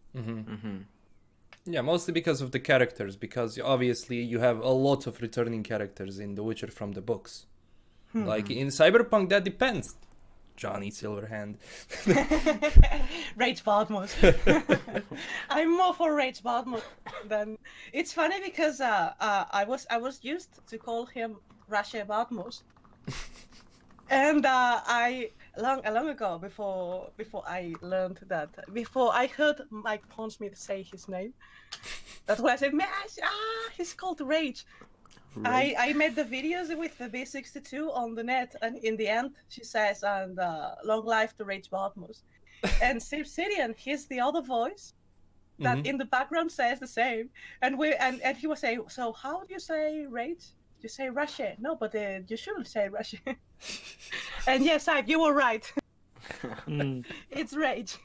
Yeah, mostly because of the characters, because obviously you have a lot of returning characters in The Witcher from the books. Like in Cyberpunk, that depends. Johnny Silverhand. Rage Bartmoss. I'm more for Rage Bartmoss than. It's funny because I was used to call him Rashe Bartmoss, and I long ago before I learned that before I heard Mike Pondsmith say his name, that's why I said, he's called Rage. I made the videos with the B62 on the net, and in the end, she says, and long life to Rage Bartmoss. And Obsidian, he's the other voice that in the background says the same. And he was saying, so how do you say Rage? You say Russia. No, but you shouldn't say Russia. And yes, you were right. It's Rage.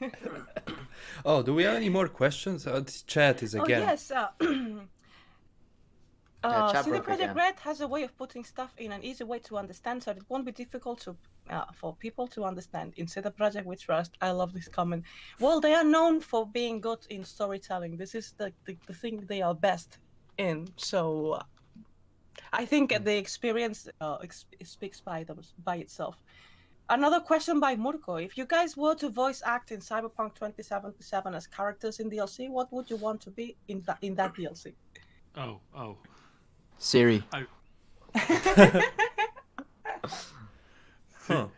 Oh, do we have any more questions? This chat is again. Oh, yes. chat CD broke Projekt again. Red has a way of putting stuff in an easy way to understand, so it won't be difficult to for people to understand. In CD Projekt with Trust, I love this comment. Well, they are known for being good in storytelling. This is the thing they are best in. So I think the experience speaks by itself. Another question by Murko. If you guys were to voice act in Cyberpunk 2077 as characters in DLC, what would you want to be in that DLC? Oh. Siri. Huh.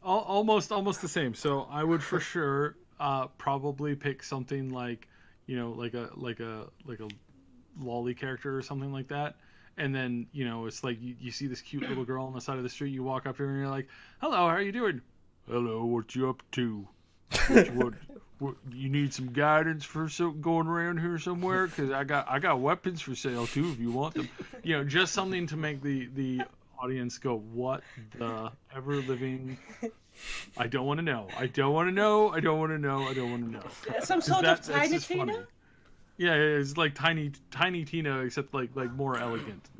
Almost the same. So I would for sure probably pick something like, like a lolly character or something like that. And then, it's like you see this cute little girl on the side of the street, you walk up to her and you're like, "Hello, how are you doing?" "Hello, what you up to? What you need some guidance for going around here somewhere? Because I got weapons for sale too if you want them." Just something to make the audience go, "What the ever living? I don't want to know. I don't want to know. I don't want to know. I don't want to know." Some 'Cause sort of that's Tiny just funny. Tina? Yeah, it's like tiny Tina, except like more elegant,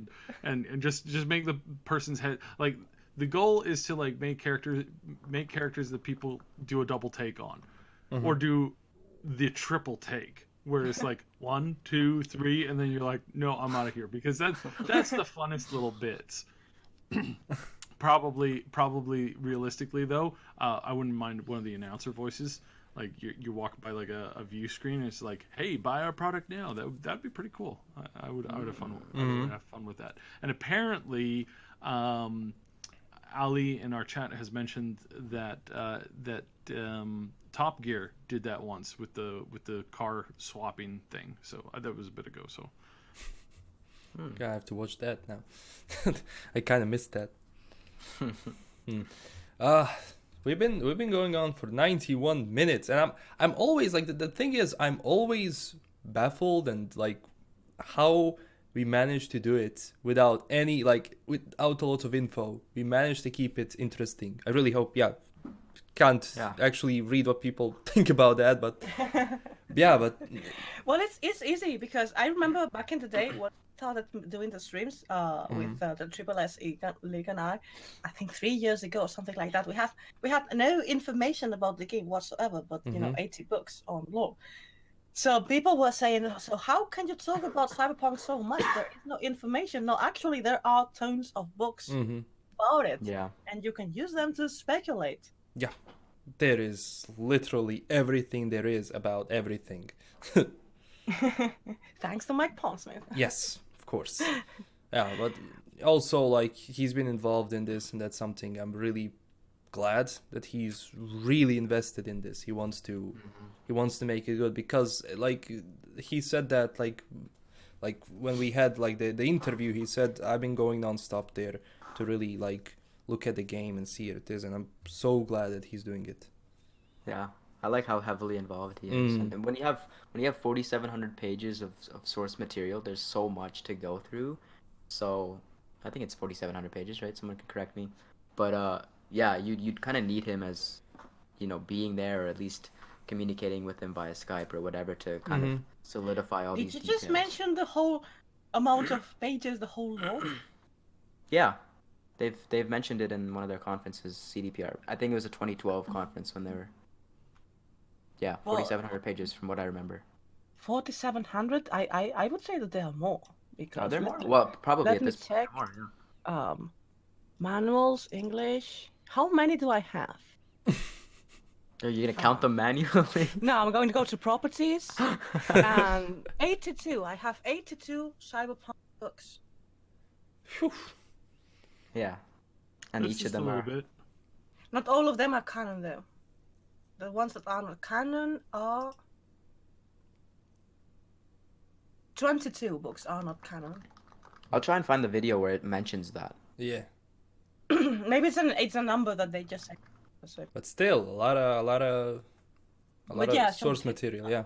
and just make the person's head like. The goal is to like make characters that people do a double take on, or do the triple take, where it's like 1, 2, 3, and then you're like, "No, I'm out of here," because that's the funnest little bits. Probably realistically though, I wouldn't mind one of the announcer voices. Like you walk by like a view screen and it's like, "Hey, buy our product now." That'd be pretty cool. I would have fun. I would have fun with that. And apparently, Ali in our chat has mentioned that Top Gear did that once with the car swapping thing. So that was a bit ago. So I have to watch that now. I kind of missed that. We've been going on for 91 minutes, and I'm always like the thing is I'm always baffled and like how we managed to do it without any without a lot of info. We managed to keep it interesting. I really hope. Can't actually read what people think about that, but but Well, it's easy because I remember back in the day when I started doing the streams with the TripleSLeague and I think 3 years ago or something like that. We had no information about the game whatsoever, but 80 books on lore. So people were saying, "So how can you talk about Cyberpunk so much? There is no information." No, actually, there are tons of books about it, and you can use them to speculate. Yeah, there is literally everything there is about everything. Thanks to Mike Pondsmith. Yes, of course. Yeah, but also like he's been involved in this, and that's something I'm really glad that he's really invested in this. He wants to make it good because like he said that like when we had like the interview, he said, "I've been going non-stop there to really like look at the game and see it is," and I'm so glad that he's doing it. Yeah, I like how heavily involved he is. And when you have 4,700 pages of source material, there's so much to go through. So I think it's 4,700 pages, right? Someone can correct me. But yeah, you'd kind of need him as, being there, or at least communicating with him via Skype or whatever to kind of solidify all these Did you details. just mention the whole amount of pages, the whole lore? Yeah, they've mentioned it in one of their conferences, CDPR. I think it was a 2012 conference when they were. Yeah, 4,700 pages from what I remember. 4,700? I would say that there are more. Because Are there more? Well, probably let at me this check. more, yeah. Manuals, English. How many do I have? Are you gonna count them manually? No, I'm going to go to properties. And 82. I have 82 Cyberpunk books. Yeah, and That's each of just them a are. little bit. Not all of them are canon, though. The ones that are not canon are 22 books are not canon. I'll try and find the video where it mentions that. Yeah, Maybe it's a number that they just said. but still a lot of source some- material. Yeah.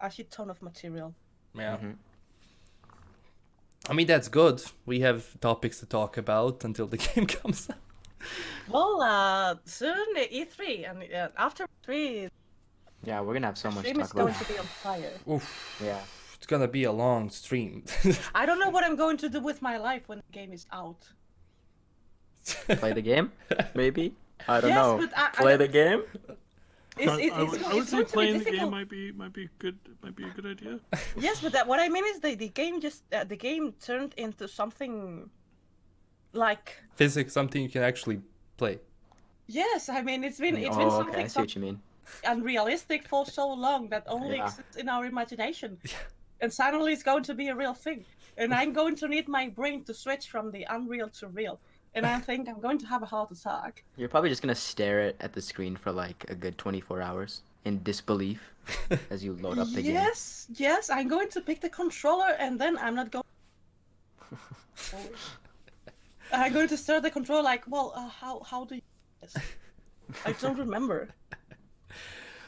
A shit ton of material. Yeah. I mean, that's good. We have topics to talk about until the game comes out. Well, soon the E3, and after E3, Yeah, we're gonna have so the much to stream is talk going about. to be on fire. Oof, Yeah. it's gonna be a long stream. I don't know what I'm going to do with my life when the game is out. Play the game? Maybe? I don't Yes, know. but I Play don't- the game? I would say going to be playing the game difficult. might be good. Might be a good idea. Yes, but what I mean is the game the game turned into something like. Physics, something you can actually play. Yes, I mean it's been Okay, something I see what you mean. unrealistic for so long that only Yeah. exists in our imagination, and suddenly it's going to be a real thing. And I'm going to need my brain to switch from the unreal to real. and I think I'm going to have a heart attack. You're probably just gonna stare at the screen for like a good 24 hours in disbelief as you load up the game. Yes, I'm going to pick the controller, and then I'm not going. I'm going to stare at the controller like, well, how do you do this? I don't remember.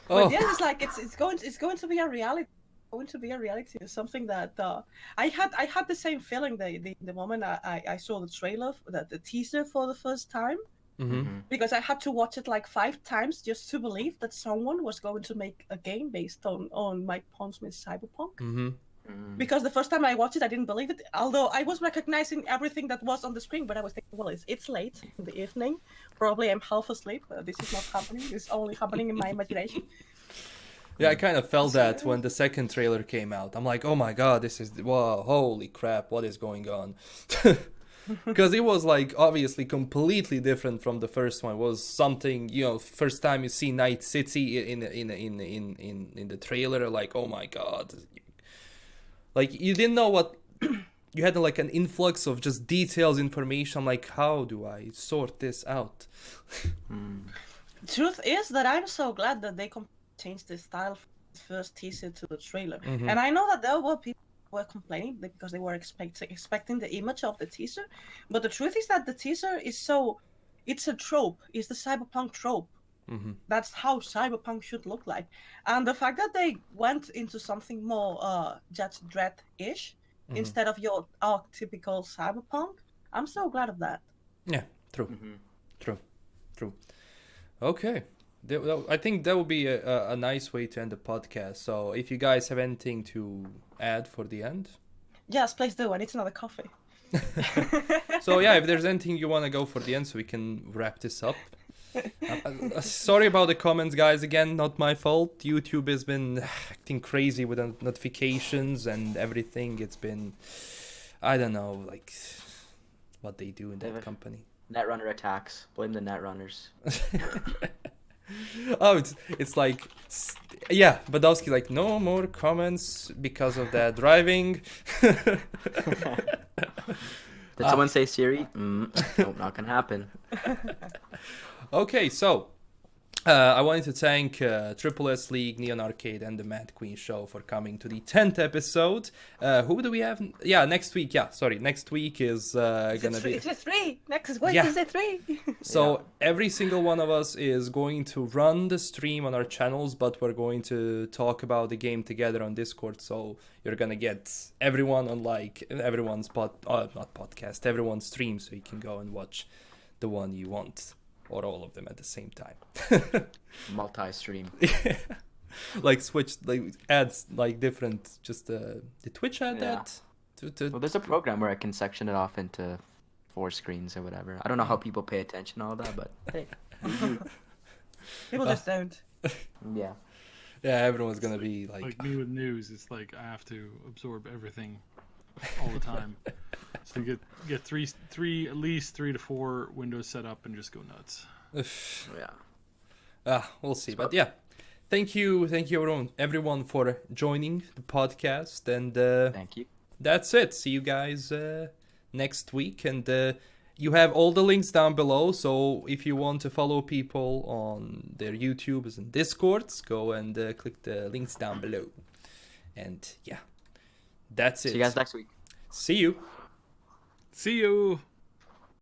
But yes, it's like it's going to be a reality. Going to be a reality. It's something that I had the same feeling the moment I saw the trailer, the teaser for the first time. Mm-hmm. Because I had to watch it like 5 times just to believe that someone was going to make a game based on Mike Pondsmith's Cyberpunk. Mm-hmm. Because the first time I watched it, I didn't believe it. Although I was recognizing everything that was on the screen, but I was thinking, well, it's late in the evening. Probably I'm half asleep. This is not happening. It's only happening in my imagination. Yeah, I kind of felt that when the second trailer came out. I'm like, oh my god, this is, wow, holy crap, what is going on? Because it was like obviously completely different from the first one. It was something, first time you see Night City in the trailer, like, oh my god. Like, you didn't know what, you had like an influx of just details, information. I'm like, how do I sort this out? Truth is that I'm so glad that they changed the style from the first teaser to the trailer. Mm-hmm. And I know that there were people who were complaining because they were expecting the image of the teaser. But the truth is that the teaser is it's a trope. It's the cyberpunk trope. Mm-hmm. That's how cyberpunk should look like. And the fact that they went into something more Judge Dredd-ish Mm-hmm. instead of your typical cyberpunk, I'm so glad of that. Yeah, true. Mm-hmm. True. Okay. I think that would be a nice way to end the podcast. So if you guys have anything to add for the end. Yes, please do. I need another coffee. So yeah, if there's anything you want to go for the end so we can wrap this up. Sorry about the comments, guys. Again, not my fault. YouTube has been acting crazy with the notifications and everything. It's been, I don't know, like what they do in that company. Netrunner attacks. Blame the netrunners. Oh, it's like, yeah, Badowski's like, no more comments because of that driving. Did someone say Siri? Nope, not gonna happen. Okay, so I wanted to thank TripleSLeague, NeonArcade, and the MadqueenShow for coming to the 10th episode. Who do we have? Yeah, next week. Yeah, sorry. Next week is gonna be... It's a 3! Next week is a 3! So every single one of us is going to run the stream on our channels, but we're going to talk about the game together on Discord. So you're gonna get everyone on like everyone's everyone's stream, so you can go and watch the one you want. Or all of them at the same time. Multi-stream. Like Switch, like adds like different. Just the Twitch ad that. Well, there's a program where I can section it off into 4 screens or whatever. I don't know how people pay attention to all that, but hey. People just don't. Yeah. Yeah, everyone's gonna be like me with news. It's like I have to absorb everything all the time. So you get three at least 3 to 4 windows set up and just go nuts. Yeah. We'll see. But yeah, thank you everyone for joining the podcast, and thank you. That's it. See you guys next week, and you have all the links down below. So if you want to follow people on their YouTubes and Discords, go and click the links down below. And yeah, that's it. See you guys next week. See you. See you.